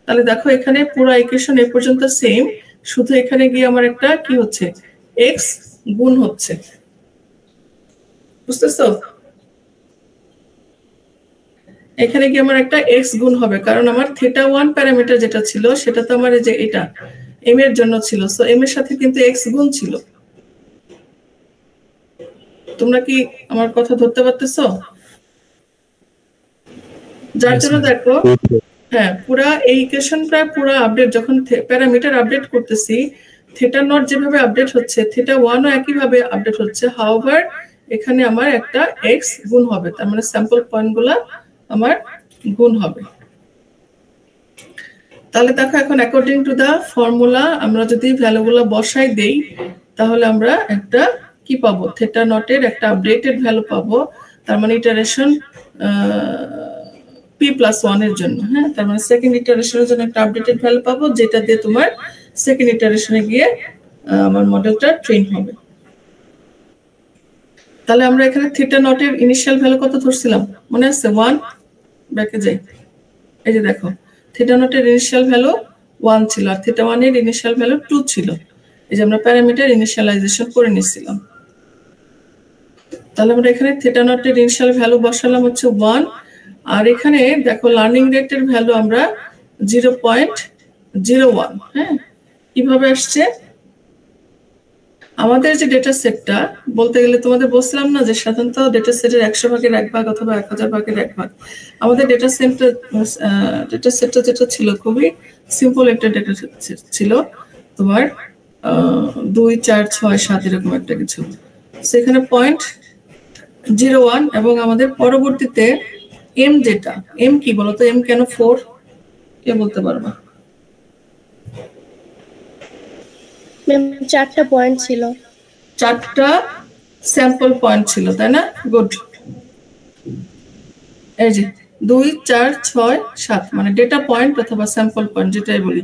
তাহলে দেখো এখানে পুরো ইকুয়েশন এ পর্যন্ত সেম, শুধু এখানে গিয়ে আমার একটা কি হচ্ছে, x গুণ হচ্ছে, বুঝতেছো? এখানে কি আমার একটা x গুণ হবে, কারণ আমার থিটা ওয়ান প্যারামিটার যেটা ছিল সেটা তো আমার যে এটা m এর জন্য ছিল, সো m এর সাথে কিন্তু x গুণ ছিল। তোমরা কি আমার কথা ধরতে পারতেছো? যার জন্য দেখো, হ্যাঁ, পুরা এই ইকুয়েশন প্রায় পুরো আপডেট, যখন প্যারামিটার আপডেট করতেছি থিটা নট যেভাবে আপডেট হচ্ছে থিটা ওয়ানও একইভাবে আপডেট হচ্ছে। হাউএভার এখানে আমার একটা x গুণ হবে, তার মানে স্যাম্পল পয়েন্টগুলো আমার গুণ হবে। তাহলে দেখো এখন অ্যাকর্ডিং টু দা ফর্মুলা আমরা যদি ভ্যালুগুলো বসাই দেই, তাহলে আমরা একটা কি পাবো, থিটা নটের একটা আপডেটেড ভ্যালু পাবো, তার মানে ইটারেশন p+1 এর জন্য, হ্যাঁ, তার মানে সেকেন্ড ইটারেশনের জন্য একটা আপডেটেড ভ্যালু পাবো, যেটা দিয়ে তোমার সেকেন্ড ইটারেশনে গিয়ে আমার মডেলটা ট্রেন হবে। তাহলে আমরা এখানে থিটা নটের ইনিশিয়াল ভ্যালু কত ধরছিলাম মনে আছে? 1, ব্যাকে যাই, এই যে দেখো থিটা নটের ইনিশিয়াল ভ্যালু 1 ছিল আর থিটা ওয়ান এর ইনিশিয়াল ভ্যালু 2 ছিল। এই যে আমরা প্যারামিটার ইনিশিয়ালাইজেশন করে নিছিলাম। তাহলে আমরা এখানে থিটা নটের ইনিশিয়াল ভ্যালু বসালাম হচ্ছে 1, আর এখানে দেখো লার্নিং রেটের ভ্যালু আমরা 0.01। হ্যাঁ, কিভাবে আসছে, আমাদের যে ডেটা সেটটা বলতে গেলে তোমাদের বলছিলাম না যে সাধারণত ডেটা সেটের 100 ভাগের 1 ভাগ অথবা 1000 ভাগের 1 ভাগ। আমাদের ডেটা সেটটা যেটা ছিল খুবই সিম্পল একটা ডেটা সেট ছিল, তোমার 2, 4, 6, 7 এরকম একটা কিছু। সেখানে 0.01 এবং আমাদের পরবর্তীতে এম যেটা, এম কি বলতো, এম কেন 4 কে বলতে পারবা? চারটা পয়েন্ট ছিল, 4টা স্যাম্পল পয়েন্ট ছিল, তাই না? গুড। এই যে 2 4 6 7 মানে ডেটা পয়েন্ট অথবা স্যাম্পল পয়েন্ট যেটাই বলি।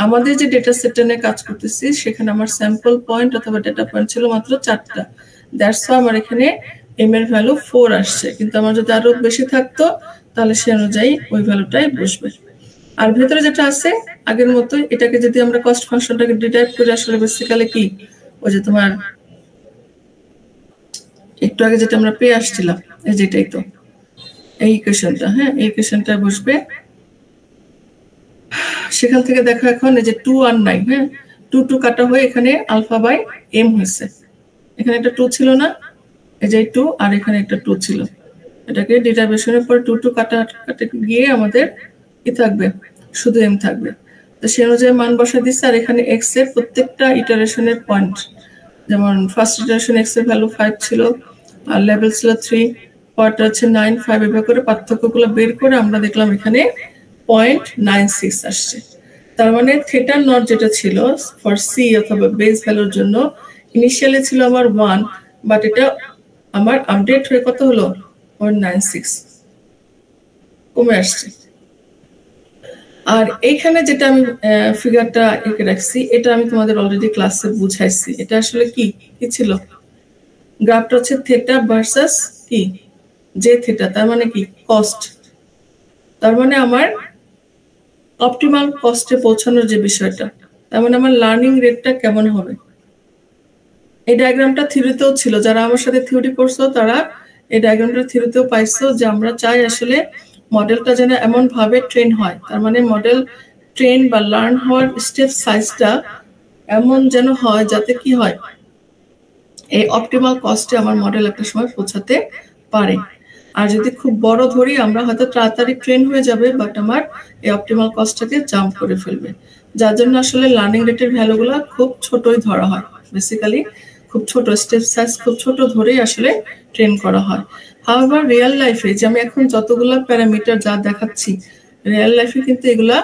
আমাদের যে ডেটা সেটটা নিয়ে কাজ করতেছি সেখানে আমার স্যাম্পল পয়েন্ট অথবা ডেটা পয়েন্ট ছিল মাত্র 4টা। দ্যাটস ওয়াই আমার এখানে m এর ভ্যালু 4 আসছে, কিন্তু আমার যদি আরো বেশি থাকতো তাহলে সে অনুযায়ী ওই ভ্যালুটাই বসবে। আর ভেতরে যেটা আছে আগের মতোই, এটাকে যদি আমরা কস্ট ফাংশনটাকে ডিরাইভ করে আসলে বেসিক্যালি কি ওই যে তোমার একটু আগে যেটা আমরা পেয়ে আসছিলাম এই যেটাই তো এই ইকুয়েশনটা, হ্যাঁ এই ইকুয়েশনটা বসবে। সেখান থেকে দেখো এখন এই যে 2 আর 9, হ্যাঁ 2 2 কাটা হয়ে এখানে আলফা বাই m হয়েছে। এখানে একটা 2 ছিল না, এই যে 2 আর এখানে একটা 2 ছিল, এটাকে ডেরিভেশনের পর 2 2 কাটা কাটে গিয়ে আমাদের কি থাকবে, শুধু m থাকবে। তো সেই অনুযায়ী মান বসা দিচ্ছে। আর এখানে x এর প্রত্যেকটা ইটারেশনের পয়েন্ট, যেমন ফার্স্ট ইটারেশন x এর ভ্যালু 5 ছিল আর লেভেল ছিল 3, পরেরটা হচ্ছে 9 5, এভাবে করে পার্থক্যগুলো বের করে আমরা দেখলাম এখানে 0.96 আসছে। তার মানে থিটা নট যেটা ছিল ফর সি অথবা বেস ভ্যালুর জন্য ইনিশিয়ালি ছিল আমার 1, বাট এটা আমার আপডেট হয়ে কত হলো 0.96 কমে আসছে। আর এইখানে যেটা আমি ফিগারটা এঁকে রাখছি এটা আমি তোমাদের অলরেডি ক্লাসে বুঝাইছি। এটা আসলে কি কি ছিল, গ্রাফটা হচ্ছে থিটা ভার্সাস কি জে থিটা, তার মানে কি কস্ট। তার মানে আমার অপটিমাল কস্টে পৌঁছানোর যে বিষয়টা, তার মানে আমার লার্নিং রেটটা কেমন হবে। এই ডায়াগ্রামটা থিওরিতেও ছিল, যারা আমার সাথে থিওরি করছো তারা এই ডায়াগ্রামটা থিওরিতেও পাইছো যে আমরা চাই আসলে মডেলটা যেন এমন ভাবে ট্রেন হয়, তার মানে মডেল ট্রেন বা লার্ন হওয়ার স্টেপ সাইজটা এমন যেন হয় যাতে কি হয় এই অপটিমাল কস্টে আমার মডেল একটা সময় পৌঁছাতে পারে। আর যদি খুব বড় ধরি আমরা হয়তো তাড়াতাড়ি ট্রেন হয়ে যাবে, বাট আমার এই অপটিমাল কস্টটাকে জাম্প করে ফেলবে, যার জন্য আসলে লার্নিং রেটের ভ্যালুগুলো খুব ছোটই ধরা হয়। বেসিক্যালি খুব ছোট স্টেপ সাইজ খুব ছোট ধরেই আসলে ট্রেন করা হয়। হাউএভার রিয়েল লাইফে যে আমি এখন যতগুলো প্যারামিটার যা দেখাচ্ছি, রিয়েল লাইফে কিন্তু এগুলা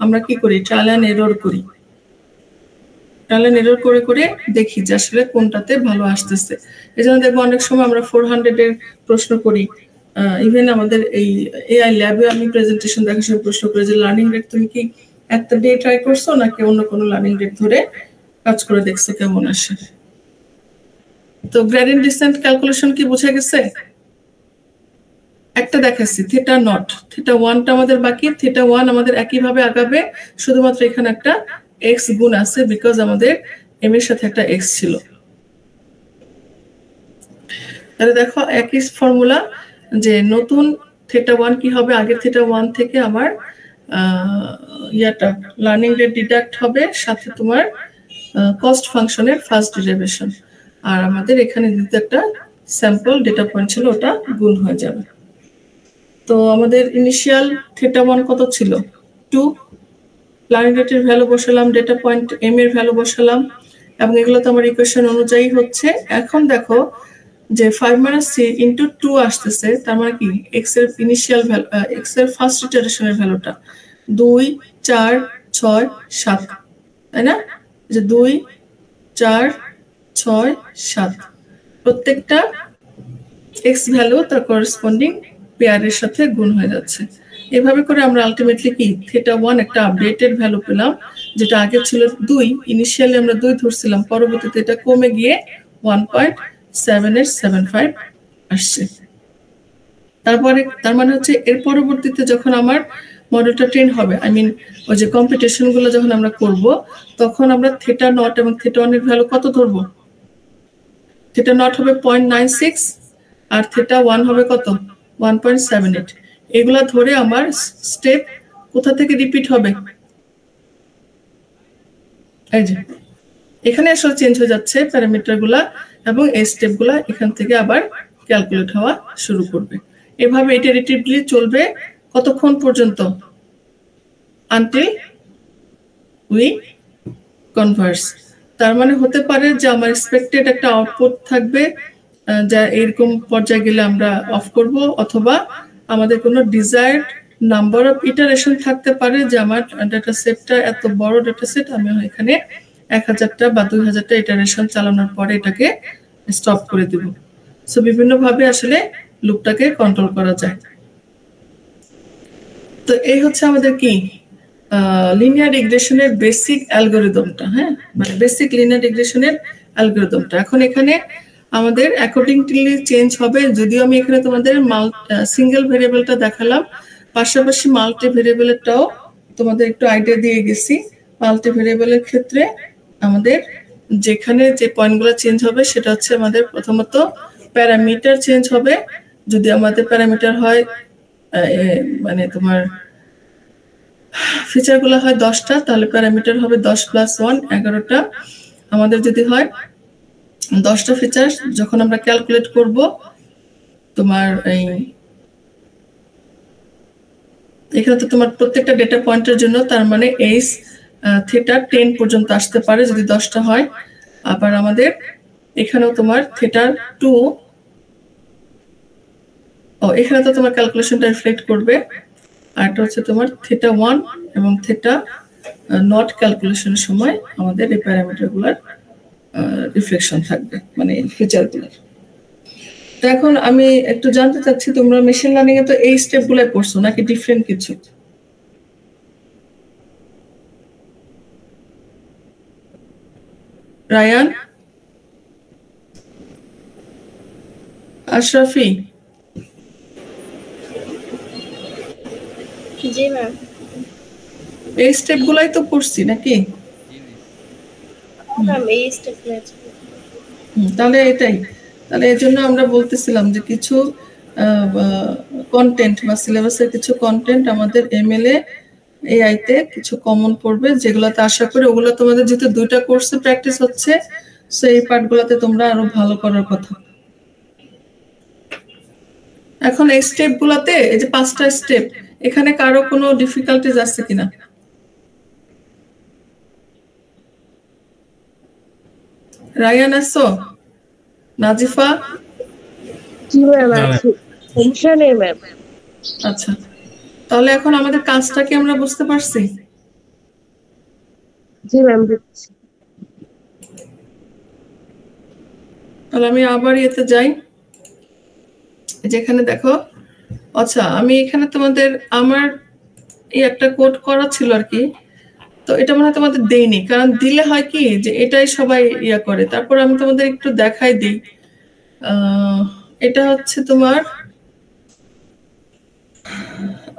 আমরা কি করি, ট্রায়াল এন্ড এরর করি। ট্রায়াল এন্ড এরর করে করে দেখি যে আসলে কোনটাতে ভালো আসতেছে। এই জন্য দেখবো অনেক সময় আমরা 400 এর প্রশ্ন করি। ইভেন আমাদের এই এআই ল্যাবে আমি প্রেজেন্টেশন দেখার সময় প্রশ্ন করি যে লার্নিং রেট তুমি কি একটা ডে ট্রাই করছো নাকি অন্য কোনো লার্নিং রেট ধরে কাজ করে দেখছো কেমন আসে। তো গ্রেডিয়েন্ট ডিসেন্ট ক্যালকুলেশন কি বোঝা গেছে? একটা দেখাচ্ছি থিটা নট, থিটা 1টা আমাদের বাকি, থিটা 1 আমাদের একইভাবে আগাবে, শুধুমাত্র এখানে একটা x গুণ আছে বিকজ আমাদের m এর সাথে একটা x ছিল। তাহলে দেখো একই ফর্মুলা যে নতুন থিটা 1 কি হবে, আগের থিটা 1 থেকে আমার ইয়াটা লার্নিং রেট ডিডাক্ট হবে, সাথে তোমার কস্ট ফাংশনের ফার্স্ট ডেরিভেশন, আর আমাদের এখানে দিতে একটা স্যাম্পল ডেটা পয়েন্ট ছিল ওটা গুণ হয়ে যাবে। তো আমাদের ইনিশিয়াল থিটা 1 কত ছিল 2, লার্নিং রেটের ভ্যালু বসালাম, ডেটা পয়েন্ট m এর ভ্যালু বসালাম, এবং এগুলো তো আমার ইকুয়েশন অনুযায়ী হচ্ছে। এখন দেখো যে 5 - 3 * 2 আসতেছে, তার মানে কি x এর ইনিশিয়াল ভ্যালু, x এর ফার্স্ট ইটারেশনের ভ্যালুটা 2 4 6 7, তাই না? যে 2 4 6 7 প্রত্যেকটা x ভ্যালু তার করেসপন্ডিং পেয়ারের সাথে গুণ হয়ে যাচ্ছে। এভাবে করে আমরা আলটিমেটলি কি থিটা 1 একটা আপডেটেড ভ্যালু পেলাম, যেটা আগে ছিল 2, ইনিশিয়ালি আমরা 2 ধরছিলাম, পরবর্তীতে এটা কমে গিয়ে 1.7875 আসছে। তারপরে তার মানে হচ্ছে এর পরবর্তীতে যখন আমার মডেলটা ট্রেন হবে, আই মিন ওই যে কম্পিটিশন গুলো যখন আমরা করব, তখন আমরা থিটা নট এবং থিটা 1 এর ভ্যালু কত ধরবো, থিটা নট হবে 0.96 আর থিটা 1 হবে কত 1.78। এগুলা ধরে আমার স্টেপ কোথা থেকে রিপিট হবে, এই যে এখানে আসলে চেঞ্জ হয়ে যাচ্ছে প্যারামিটার গুলা, এবং এই স্টেপ গুলা এখান থেকে আবার ক্যালকুলেট হওয়া শুরু করবে। এভাবে ইটারেটিভলি চলবে কতক্ষণ পর্যন্ত, আনটিল উই কনভার্স। তার মানে হতে পারে যে আমার এক্সপেক্টেড একটা আউটপুট থাকবে যা এরকম পর্যায়ে গেলে আমরা অফ করব, অথবা আমাদের কোনো ডিজায়ার্ড নাম্বার অফ ইটারেশন থাকতে পারে যে আমার ডাটা সেটটা এত বড় ডাটা সেট, আমি এখানে 1000টা বা 2000টা ইটারেশন চালানোর পরে এটাকে স্টপ করে দিব। সো বিভিন্ন ভাবে আসলে লুপটাকে কন্ট্রোল করা যায়। তো এই হচ্ছে আমাদের কি লিনিয়ার রিগ্রেশনের বেসিক অ্যালগরিদমটা, হ্যাঁ, মানে বেসিক লিনিয়ার রিগ্রেশনের অ্যালগরিদমটা। এখন এখানে আমাদের অ্যাকর্ডিংলি চেঞ্জ হবে, যদিও আমি এখানে তোমাদের সিঙ্গেল ভেরিয়েবলটা দেখালাম, পাশাপাশি মাল্টি ভেরিয়েবলটাও তোমাদের একটু আইডিয়া দিয়ে গেছি। মাল্টি ভেরিয়েবলের ক্ষেত্রে আমাদের যেখানে যে পয়েন্টগুলো চেঞ্জ হবে সেটা হচ্ছে আমাদের প্রথমত প্যারামিটার চেঞ্জ হবে। যদি আমাদের প্যারামিটার হয় মানে তোমার ফিচারগুলো হয় 10টা, তাহলে প্যারামিটার হবে 10 + 1 11টা। আমাদের যদি হয় 10টা ফিচার, যখন আমরা ক্যালকুলেট করব তোমার এখানে তো তোমার প্রত্যেকটা ডেটা পয়েন্টের জন্য তার মানে এইচ থিটা 10 পর্যন্ত আসতে পারে যদি 10টা হয়। আবার আমাদের এখানেও তোমার থিটা 2, এখানে তো তোমার ক্যালকুলেশনটা রিফ্লেক্ট করবে। আর এটা হচ্ছে তোমার থিটা 1 এবং থিটা নট ক্যালকুলেশনের সময় আমাদের এই প্যারামিটারগুলোর রিফ্লেকশন থাকবে, মানে ফিচারগুলোর। তো এখন আমি একটু জানতে চাচ্ছি, তোমরা মেশিন লার্নিং এ তো এই স্টেপগুলোই পড়ছো নাকি ডিফারেন্ট কিছু? রায়ান, আশরাফি, জি ম্যাম। এই স্টেপগুলাই তো পড়ছি নাকি? ম্যাম এই স্টেপগুলো তাহলে এটাই, তাহলে এই জন্য আমরা বলতেছিলাম যে কিছু কন্টেন্ট বা সিলেবাসের কিছু কন্টেন্ট আমাদের এমএলএ এআই তে কিছু কমন পড়বে, যেগুলোতে আশা করি ওগুলো তোমাদের যেহেতু 2টা কোর্সে প্র্যাকটিস হচ্ছে, সো এই পার্টগুলোতে তোমরা আরো ভালো করার কথা। এখন এই স্টেপগুলোতে, এই যে 5টা স্টেপ, এখানে কারো কোনো ডিফিকাল্টিজ আছে কিনা? রায়ান আছো? নাজিফা? জি ম্যাম আছে, সমস্যা নেই ম্যাম। আচ্ছা, তাহলে এখন আমাদের কাজটা কি আমরা বুঝতে পারছি? জি ম্যাম বুঝছি। তাহলে আমি আবার এতে যাই, যেখানে দেখো, আচ্ছা আমি এখানে তোমাদের আমার এই একটা কোড করা ছিল আর কি, তো এটা মনে হয় তোমাদের দেইনি, কারণ দিলে হয় কি যে এটাই সবাই ইয়া করে। তারপর আমি তোমাদের একটু দেখাই দিই। এটা হচ্ছে তোমার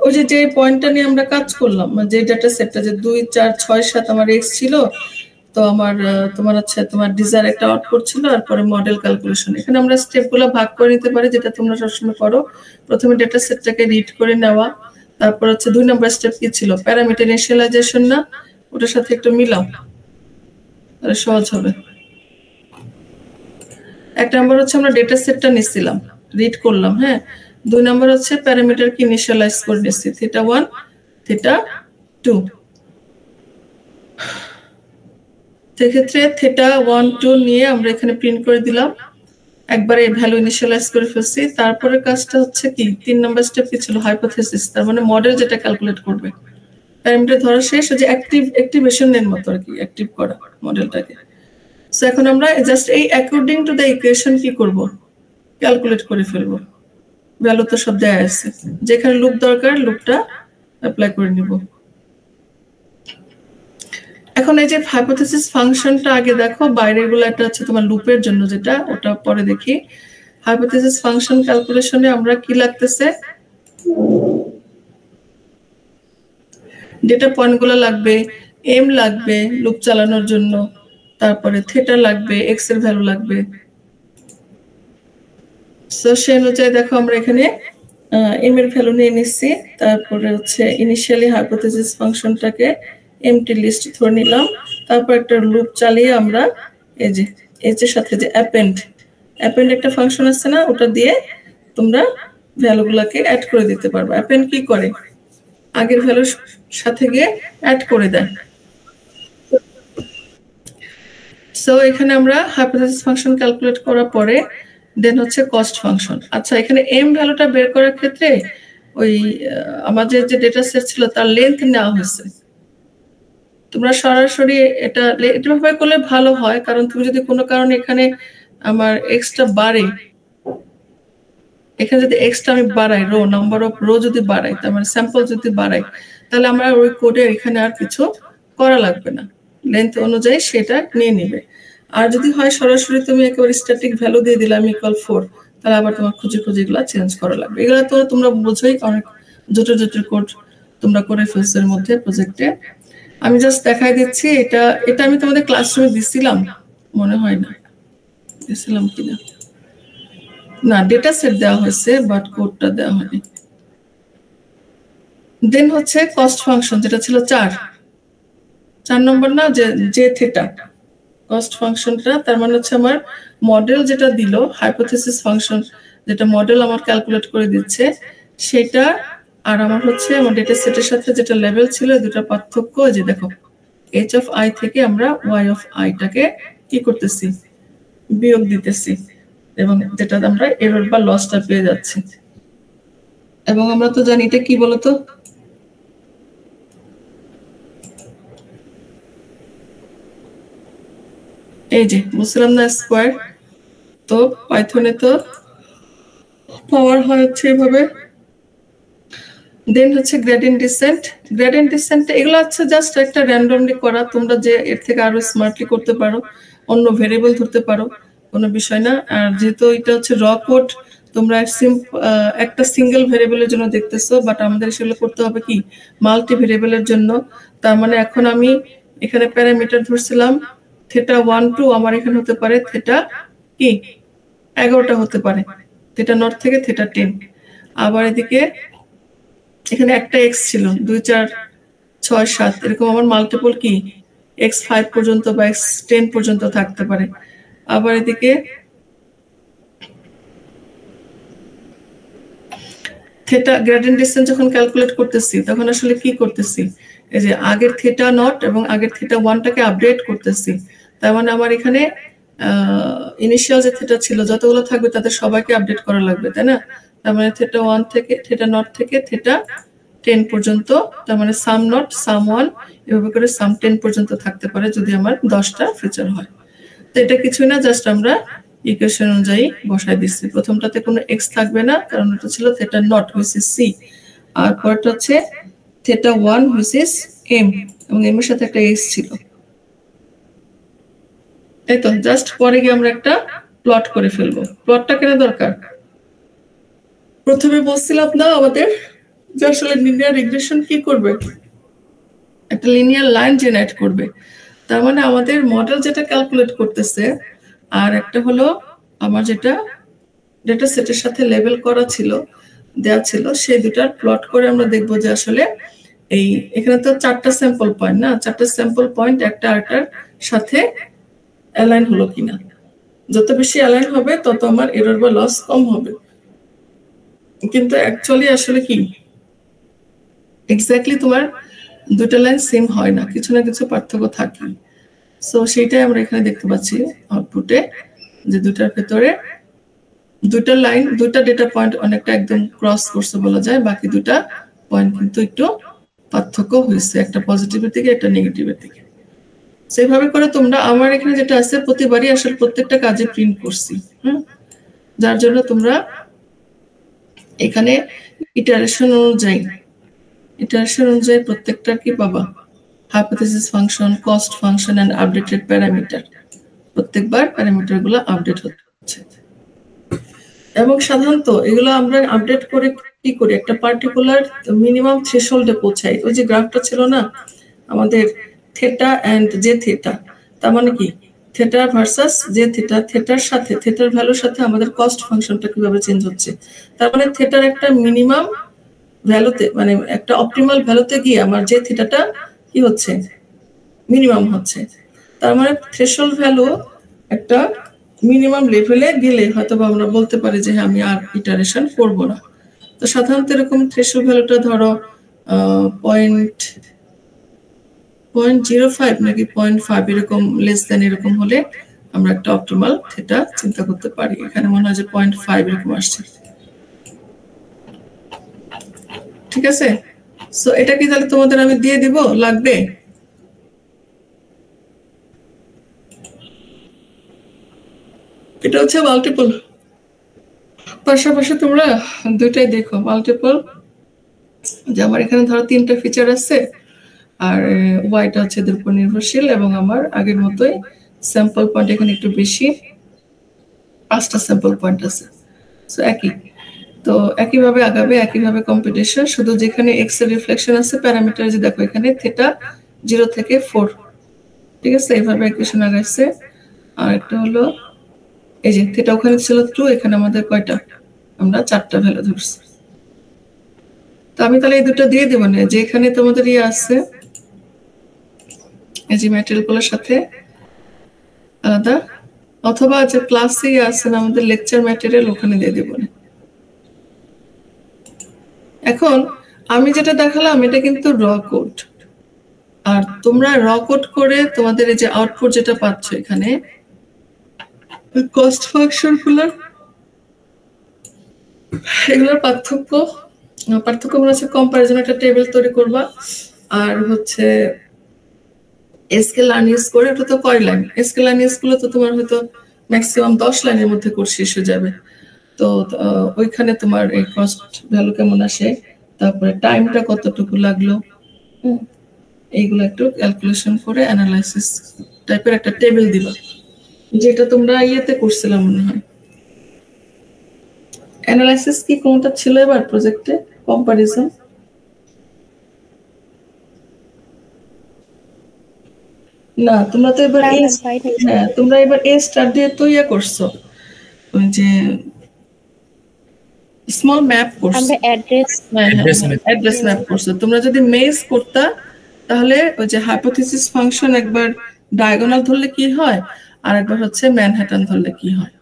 ওই যে পয়েন্টটা নিয়ে আমরা কাজ করলাম, যে ডাটা সেটটা যে 2 4 6 7 আমার এক্স ছিল, তো আমার তোমার হচ্ছে তোমার ডিজায়ার একটা আউটপুট ছিল, আর পরে মডেল ক্যালকুলেশন। এখানে আমরা স্টেপগুলো ভাগ করে নিতে পারি, যেটা তোমরা সবসময় করো। প্রথমে ডেটা সেটটাকে রিড করে নেওয়া, তারপর হচ্ছে 2 নম্বর স্টেপ কি ছিল, প্যারামিটার ইনিশিয়ালাইজেশন, না ওটার সাথে একটু মিলাও, তাহলে সহজ হবে। 1 নম্বর হচ্ছে আমরা ডেটা সেটটা নিছিলাম, রিড করলাম, হ্যাঁ। 2 নম্বর হচ্ছে প্যারামিটার কি ইনিশিয়ালাইজ করে নিছি, থিটা 1 থিটা 2। সেক্ষেত্রে থিটা 1 2 নিয়ে আমরা এখানে প্রিন্ট করে দিলাম, একবারে ভ্যালু ইনিশিয়ালাইজ করে ফেলছি। তারপরে কাজটা হচ্ছে কি, 3 নম্বর স্টেপ কি ছিল, হাইপোথেসিস, তার মানে মডেল যেটা ক্যালকুলেট করবে। প্যারামিটার ধরা শেষ, যে অ্যাক্টিভেশনের মতো আর কি, অ্যাক্টিভ করা মডেলটাকে। সো এখন আমরা জাস্ট এই অ্যাকর্ডিং টু দ্য ইকুয়েশন কি করব, ক্যালকুলেট করে ফেলবো। ভ্যালু তো সব দেয়া আছে, যেখানে লুপ দরকার লুপটা অ্যাপ্লাই করে নিব। এখন এই যে হাইপোথেসিস ফাংশনটা আগে দেখো, বাইরের গুলো একটা হচ্ছে তোমার লুপের জন্য, যেটা ওটা পরে দেখি। হাইপোথেসিস ফাংশন ক্যালকুলেশনে আমরা কি লাগতেছে, ডেটা পয়েন্ট গুলো লাগবে, এম লাগবে লুপ চালানোর জন্য, তারপরে থিটা লাগবে, এক্স এর ভ্যালু লাগবে। সো সেই অনুযায়ী দেখো আমরা এখানে এম এর ভ্যালু নিয়ে নিচ্ছি, তারপরে হচ্ছে ইনিশিয়ালি হাইপোথেসিস ফাংশনটাকে এমটি লিস্ট ধরে নিলাম, তারপর একটা লুপ চালিয়ে আমরা এই যে এর সাথে যে অ্যাপেন্ড একটা ফাংশন আছে না, ওটা দিয়ে তোমরা ভ্যালুগুলোকে অ্যাড করে দিতে পারবে। অ্যাপেন্ড কি করে, আগের ভ্যালুর সাথে গিয়ে অ্যাড করে দেয়। সো এখানে আমরা হাইপোথেসিস ফাংশন ক্যালকুলেট করার পরে দেন হচ্ছে কস্ট ফাংশন। আচ্ছা, এখানে এম ভ্যালুটা বের করার ক্ষেত্রে ওই আমাদের যে ডেটা সেট ছিল তার লেন্থ নেওয়া হয়েছে। তোমরা সরাসরি এটা ভাবে করলে ভালো হয়, কারণ তুমি যদি কোনো কারণে এখানে আমার এক্সট্রা বাড়ে, এখানে যদি এক্সটা আমি বাড়াই, রো নাম্বার অফ রো যদি বাড়াই, তার মানে স্যাম্পল যদি বাড়াই, তাহলে আমরা ওই কোডে এখানে আর কিছু করা লাগবে না, লেন্থ অনুযায়ী সেটা নিয়ে নিবে। আর যদি হয় সরাসরি তুমি একেবারে স্ট্যাটিক ভ্যালু দিয়ে দিলাম ইকুয়াল 4, তাহলে আবার তোমার খুঁজে খুঁজে এগুলো চেঞ্জ করা লাগবে। এগুলো তো তোমরা বোঝোই, অনেক জটিল জটিল কোড তোমরা করে ফেলছো এর মধ্যে প্রজেক্টে। আমি জাস্ট দেখাই দিচ্ছি। এটা এটা আমি তোমাদের ক্লাসরুমে দিছিলাম মনে হয় না, দিছিলাম কিনা, না ডেটা সেট দেওয়া হয়েছে বাট কোডটা দেওয়া হয়নি। দেন হচ্ছে কস্ট ফাংশন, যেটা ছিল 4 নম্বর না, যে থিটা কস্ট ফাংশনটা, তার মানে হচ্ছে আমার মডেল যেটা দিল হাইপোথেসিস ফাংশন, যেটা মডেল আমার ক্যালকুলেট করে দিচ্ছে সেটা, আর আমার হচ্ছে আমার ডেটা সেটের সাথে যেটা লেভেল ছিল, দুটো পার্থক্য। যে দেখো এইচ অফ আই থেকে আমরা ওয়াই অফ আইটাকে কি করতেছি, বিয়োগ দিতেছি, এবং যেটা আমরা এরর বা লসটা পেয়ে যাচ্ছি। এবং আমরা তো জানি এটা কি বলতো, এই যে বুঝছিলাম না স্কোয়ার, তো পাইথনে তো পাওয়ার হয় হচ্ছে এভাবে। দেন হচ্ছে গ্রেডিয়েন্ট ডিসেন্ট। গ্রেডিয়েন্ট ডিসেন্ট এগুলো হচ্ছে জাস্ট একটা র্যান্ডমলি করা, তোমরা যে এর থেকে আরো স্মার্টলি করতে পারো, অন্য ভেরিয়েবল ধরতে পারো, কোনো বিষয় না। আর যেহেতু এটা হচ্ছে র কোড, তোমরা একটা সিঙ্গেল ভেরিয়েবলের জন্য দেখতেছো, বাট আমাদের সেগুলো করতে হবে কি মাল্টি ভেরিয়েবলের জন্য। তার মানে এখন আমি এখানে প্যারামিটার ধরছিলাম থেটা 1 2, আমার এখানে হতে পারে থেটা কি 11টা হতে পারে, থেটা নট থেকে থেটা 10। আবার এদিকে এখানে একটা এক্স ছিল, 2 4 6 7, এরকম আমার মাল্টিপল কি x5 পর্যন্ত বা x10 পর্যন্ত থাকতে পারে। আবার এদিকে থেটা গ্রেডিয়েন্ট ডিসটেন্স যখন ক্যালকুলেট করতেছি তখন আসলে কি করতেছি, এই যে আগের থেটা নট এবং আগের থেটা 1টাকে আপডেট করতেছি। তার মানে আমার এখানে ইনিশিয়াল যে থেটা ছিল যতগুলো থাকবে তাদের সবাইকে আপডেট করা লাগবে, তাই না? তার মানে থেটা 1 থেকে থেটা নট থেকে থেটা 10 পর্যন্ত, তার মানে সাম নট সাম 1 এভাবে করে সাম 10 পর্যন্ত থাকতে পারে যদি আমার 10টা ফিচার হয়। তো এটা কিছুই না, জাস্ট আমরা ইকুয়েশন অনুযায়ী বসাই দিচ্ছি। প্রথমটাতে কোনো এক্স থাকবে না, কারণ এটা ছিল theta naught which is C, আর পরেরটা হচ্ছে থেটা 1 হুইচ ইজ এম, এবং এম এর সাথে একটা এক্স ছিল। এই তো জাস্ট পরে গিয়ে আমরা একটা প্লট করে ফেলবো। প্লটটা কেন দরকার, প্রথমে বলছিলাম না আমাদের যে আসলে লিনিয়ার রিগ্রেশন কি করবে, একটা লিনিয়ার লাইন জেনারেট করবে। তার মানে আমাদের মডেল যেটা ক্যালকুলেট করতেছে, আর একটা হলো আমার যেটা ডেটা সেটের সাথে লেবেল করা ছিল, দেওয়া ছিল, সেই দুটার প্লট করে আমরা দেখবো যে আসলে এই এখানে তো 4টা স্যাম্পল পয়েন্ট না, 4টা স্যাম্পল পয়েন্ট একটা আরেকটার সাথে অ্যালাইন হলো কিনা। যত বেশি অ্যালাইন হবে তত আমার এরর বা লস কম হবে। কিন্তু অ্যাকচুয়ালি আসলে কি এক্স্যাক্টলি তোমার দুটো লাইন সেম হয় না, কিছু না কিছু পার্থক্য থাকে। সো সেটাই আমরা এখানে দেখতে পাচ্ছি আউটপুটে, যে দুটার ভেতরে দুটা লাইন, দুটা ডেটা পয়েন্ট অনেকটা একদম ক্রস করছে বলা যায়, বাকি দুটা পয়েন্ট কিন্তু একটু পার্থক্য হয়েছে, একটা পজিটিভের দিকে একটা নেগেটিভের দিকে। সেইভাবে করে তোমরা আমার এখানে যেটা আছে প্রতিবারই আসলে প্রত্যেকটা কাজে প্রিন্ট করছি, যার জন্য তোমরা এখানে ইটারেশন অনুযায়ী প্রত্যেকটা কি পাবা, hypothesis function, cost function and updated parameter, প্রত্যেকবার প্যারামিটার গুলো আপডেট হচ্ছে। এবং সাধারণত এগুলো আমরা আপডেট করে কি করি, একটা পার্টিকুলার মিনিমাম থ্রেশহোল্ডে পৌঁছাই। ওই যে গ্রাফটা ছিল না আমাদের থেটা এন্ড জে থেটা, তার মানে কি থেটা ভার্সাস জে থেটা, থেটার সাথে থেটার ভ্যালুর সাথে আমাদের কস্ট ফাংশনটা কিভাবে চেঞ্জ হচ্ছে। তার মানে থেটার একটা মিনিমাম ভ্যালুতে, মানে একটা অপটিমাল ভ্যালুতে গিয়ে আমার যে থেটাটা কি হচ্ছে মিনিমাম হচ্ছে। তার মানে থ্রেশহোল্ড ভ্যালু একটা মিনিমাম লেভেলে গেলে হয়তো আমরা বলতে পারি যে হ্যাঁ আমি আর ইটারেশন করব না। তো সাধারণত এরকম থ্রেশহোল্ড ভ্যালুটা ধরো 0.05 নাকি 0.5 এরকম লেস দেন এরকম হলে আমরা একটা অপটিমাল থেটা চিন্তা করতে পারি। এখানে মনে হয় যে 0.5 এরকম আসছে, ঠিক আছে? সো এটা কি তাহলে তোমাদের আমি দিয়ে দিব, লাগবে? এটা হচ্ছে মাল্টিপল পাশাপাশি তোমরা দুইটাই দেখো, মাল্টিপল, যে আমার এখানে ধরো 3টা ফিচার আছে আর ওয়াইটা হচ্ছে এদের উপর নির্ভরশীল, এবং আমার আগের মতোই স্যাম্পল পয়েন্ট এখানে একটু বেশি, 5টা স্যাম্পল পয়েন্ট আছে। সো একই, তো একইভাবে আগাবে, একইভাবে কম্পিটিশন, শুধু যেখানে এক্স এর রিফ্লেকশন আছে প্যারামিটার, যে দেখো এখানে থিটা 0 থেকে 4, ঠিক আছে, এইভাবে ইকুয়েশন আগাইছে। আর একটা হলো এই যে থিটা ওখানে ছিল 2, এখানে আমাদের কয়টা, আমরা 4টা ভ্যালু ধরছি। তো আমি তাহলে এই দুটো দিয়ে দেবো না, যে এখানে তোমাদের ইয়ে আছে এই যে ম্যাটেরিয়ালগুলোর সাথে আলাদা, অথবা যে ক্লাসে আছে না আমাদের লেকচার ম্যাটেরিয়াল, ওখানে দিয়ে দেবো না। এখন আমি যেটা দেখালাম এটা কিন্তু র কোড, আর তোমরা র কোড করে তোমাদের এই যে আউটপুট যেটা পাচ্ছ এখানে কস্ট ফাংশন গুলো, এগুলোর পার্থক্য মনে হচ্ছে কম্পারিজন একটা টেবিল তৈরি করবা, আর হচ্ছে স্কেল লাইন ইউজ করে, ওটা তো কয় লাইন, স্কেল লাইন ইউজ করলে তো তোমার হয়তো ম্যাক্সিমাম 10 লাইনের মধ্যে কোর্স শেষ হয়ে যাবে। তো ওইখানে তোমার এই কস্ট ভ্যালু কেমন আসে, তারপরে টাইমটা কতটুকু লাগলো, এইগুলো একটু ক্যালকুলেশন করে অ্যানালাইসিস টাইপের একটা টেবিল দিবা, যেটা তোমরা ইয়েতে করছিলাম মনে হয়। অ্যানালাইসিস কি কোনটা ছিল এবার প্রজেক্টে, কম্পারিজন? না, তোমরা তো এবার তোমরা এবার এ স্টার দিয়ে তো ইয়ে করছো, ওই যে স্মল ম্যাপ করছো, আমরা অ্যাড্রেস ম্যাপ করছো। তোমরা যদি মেজ করতা তাহলে ওই যে হাইপোথিসিস ফাংশন একবার ডায়াগোনাল ধরলে কি হয়, আর একবার হচ্ছে ম্যানহাটন ধরলে কি হয়,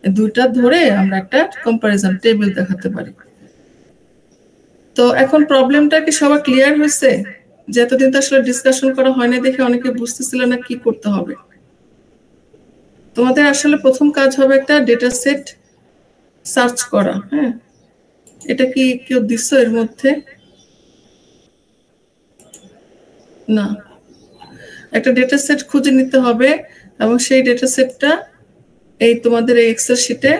দুইটা ধরে আমরা একটা কম্পারিজন টেবিল দেখাতে পারি। তো এখন প্রবলেমটা কি সবার ক্লিয়ার হয়েছে? যে এতদিন তো আসলে ডিসকাশন করা হয়নি দেখে অনেকে বুঝতেছিল না কি করতে হবে। তোমাদের আসলে প্রথম কাজ হবে একটা ডেটা সেট সার্চ করা। হ্যাঁ, এটা কি কেউ দিচ্ছ এর মধ্যে? না, একটা ডেটা সেট খুঁজে নিতে হবে, এবং সেই ডেটা সেটটা এই তোমাদের এই এক্সেল শিটে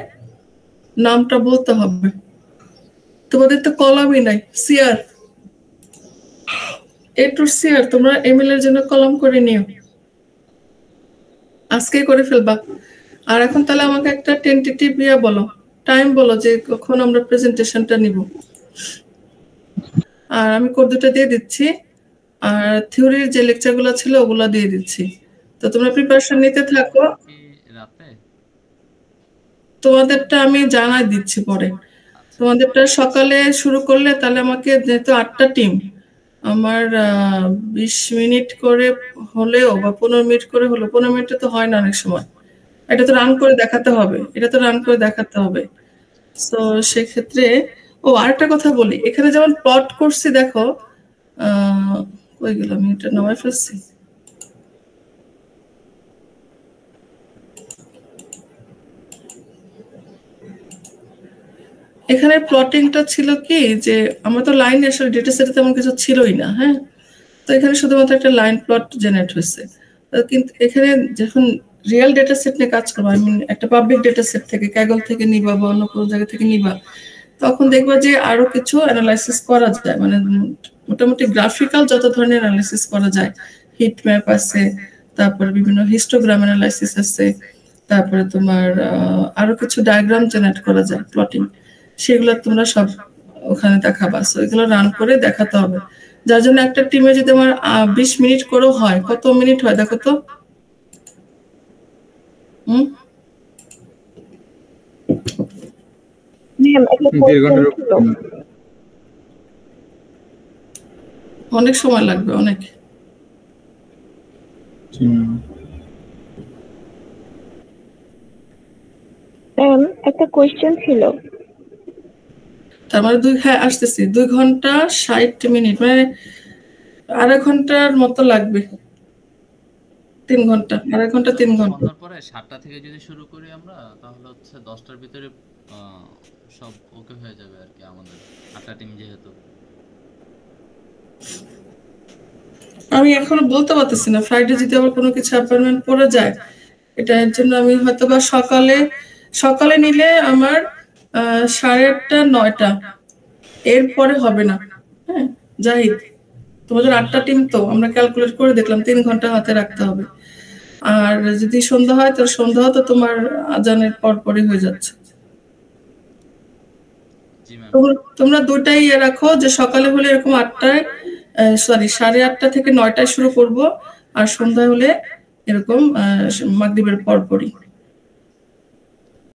নামটা বলতে হবে। তোমাদের তো কলামই নাই, সিআর এ টু সিআর, তোমরা এমএল এর জন্য কলাম করে নিও, আজকে করে ফেলবা। আর এখন তাহলে আমাকে একটা টেন্টেটিভ ইয়া বলো, টাইম বলো যে কখন আমরা প্রেজেন্টেশনটা নিব। আর আমি কোড দুটো দিয়ে দিচ্ছি, আর থিওরির যে লেকচারগুলো ছিল ওগুলো দিয়ে দিচ্ছি। তো তোমরা প্রিপারেশন নিতে থাকো, রাতে তোমাদেরটা আমি জানাই দিচ্ছি পরে। তোমাদেরটা সকালে শুরু করলে তাহলে আমাকে, যেহেতু 8টা টিম, আমার 20 মিনিট করে হলেও বা 15 মিনিট করে হলেও, 15 মিনিটে তো হয় না অনেক সময়, এটা তো রান করে দেখাতে হবে, তো সেক্ষেত্রে আরেকটা কথা বলি, এখানে যেমন প্লট করছি দেখো, কই গেল, আমি এটা নামাই ফেলছি। এখানে প্লটিংটা ছিল কি, যে আমরা তো লাইন আসলে ডেটা সেটে তেমন কিছু ছিলই না। হ্যাঁ, তো এখানে শুধুমাত্র একটা লাইন প্লট জেনারেট হয়েছে। কিন্তু এখানে যখন রিয়েল ডেটা সেট নিয়ে কাজ করবো, একটা পাবলিক ডেটা সেট থেকে, ক্যাগল থেকে নিবা বা অন্য কোনো জায়গা থেকে নিবা, তখন দেখবা যে আরো কিছু অ্যানালাইসিস করা যায়, মানে মোটামুটি গ্রাফিক্যাল যত ধরনের অ্যানালাইসিস করা যায়, হিট ম্যাপ আছে, তারপরে বিভিন্ন হিস্টোগ্রাম অ্যানালাইসিস আছে, তারপরে তোমার আরো কিছু ডায়াগ্রাম জেনারেট করা যায়, প্লটিং, সেগুলো তোমরা সব ওখানে দেখাবা। সো এগুলো রান করে দেখাতে হবে, যার জন্য একটা টিমে যদি আমার 20 মিনিট করেও হয়, কত মিনিট হয় দেখো তো? অনেক সময় লাগবে, অনেক। একটা কোয়েশ্চেন ছিল, তার মানে আসতেছি 2 ঘন্টা 60 মিনিট, মানে আড়াই ঘন্টার মতো লাগবে, 3 ঘন্টা, আড়াই ঘন্টা 3 ঘন্টা। সন্ধ্যার পরে 7টা থেকে যদি শুরু করি আমরা, তাহলে হচ্ছে 10টার ভিতরে সব ওকে হয়ে যাবে আর কি, আমাদের 8টা টিম যেহেতু। আমি এখনো বলতে পারতেছি না, ফ্রাইডে যদি আবার কোনো কিছু অ্যাপয়েন্টমেন্ট পড়ে যায়, এটার জন্য আমি হয়তো বা সকালে নিলে আমার 8:30 9টা এরপরে হবে না। হ্যাঁ জাহিদ, তোমাদের 8টা টিম, তো আমরা ক্যালকুলেট করে দেখলাম 3 ঘন্টা হাতে রাখতে হবে। আর যদি সন্ধ্যা হয় তাহলে সন্ধ্যা তো তোমার আজানের পরপরই হয়ে যাচ্ছে। তোমরা দুটাই রাখো, যে সকালে হলে এরকম 8:30 থেকে 9টায় শুরু করব, আর সন্ধ্যা হলে এরকম মাগরিবের পরপরই।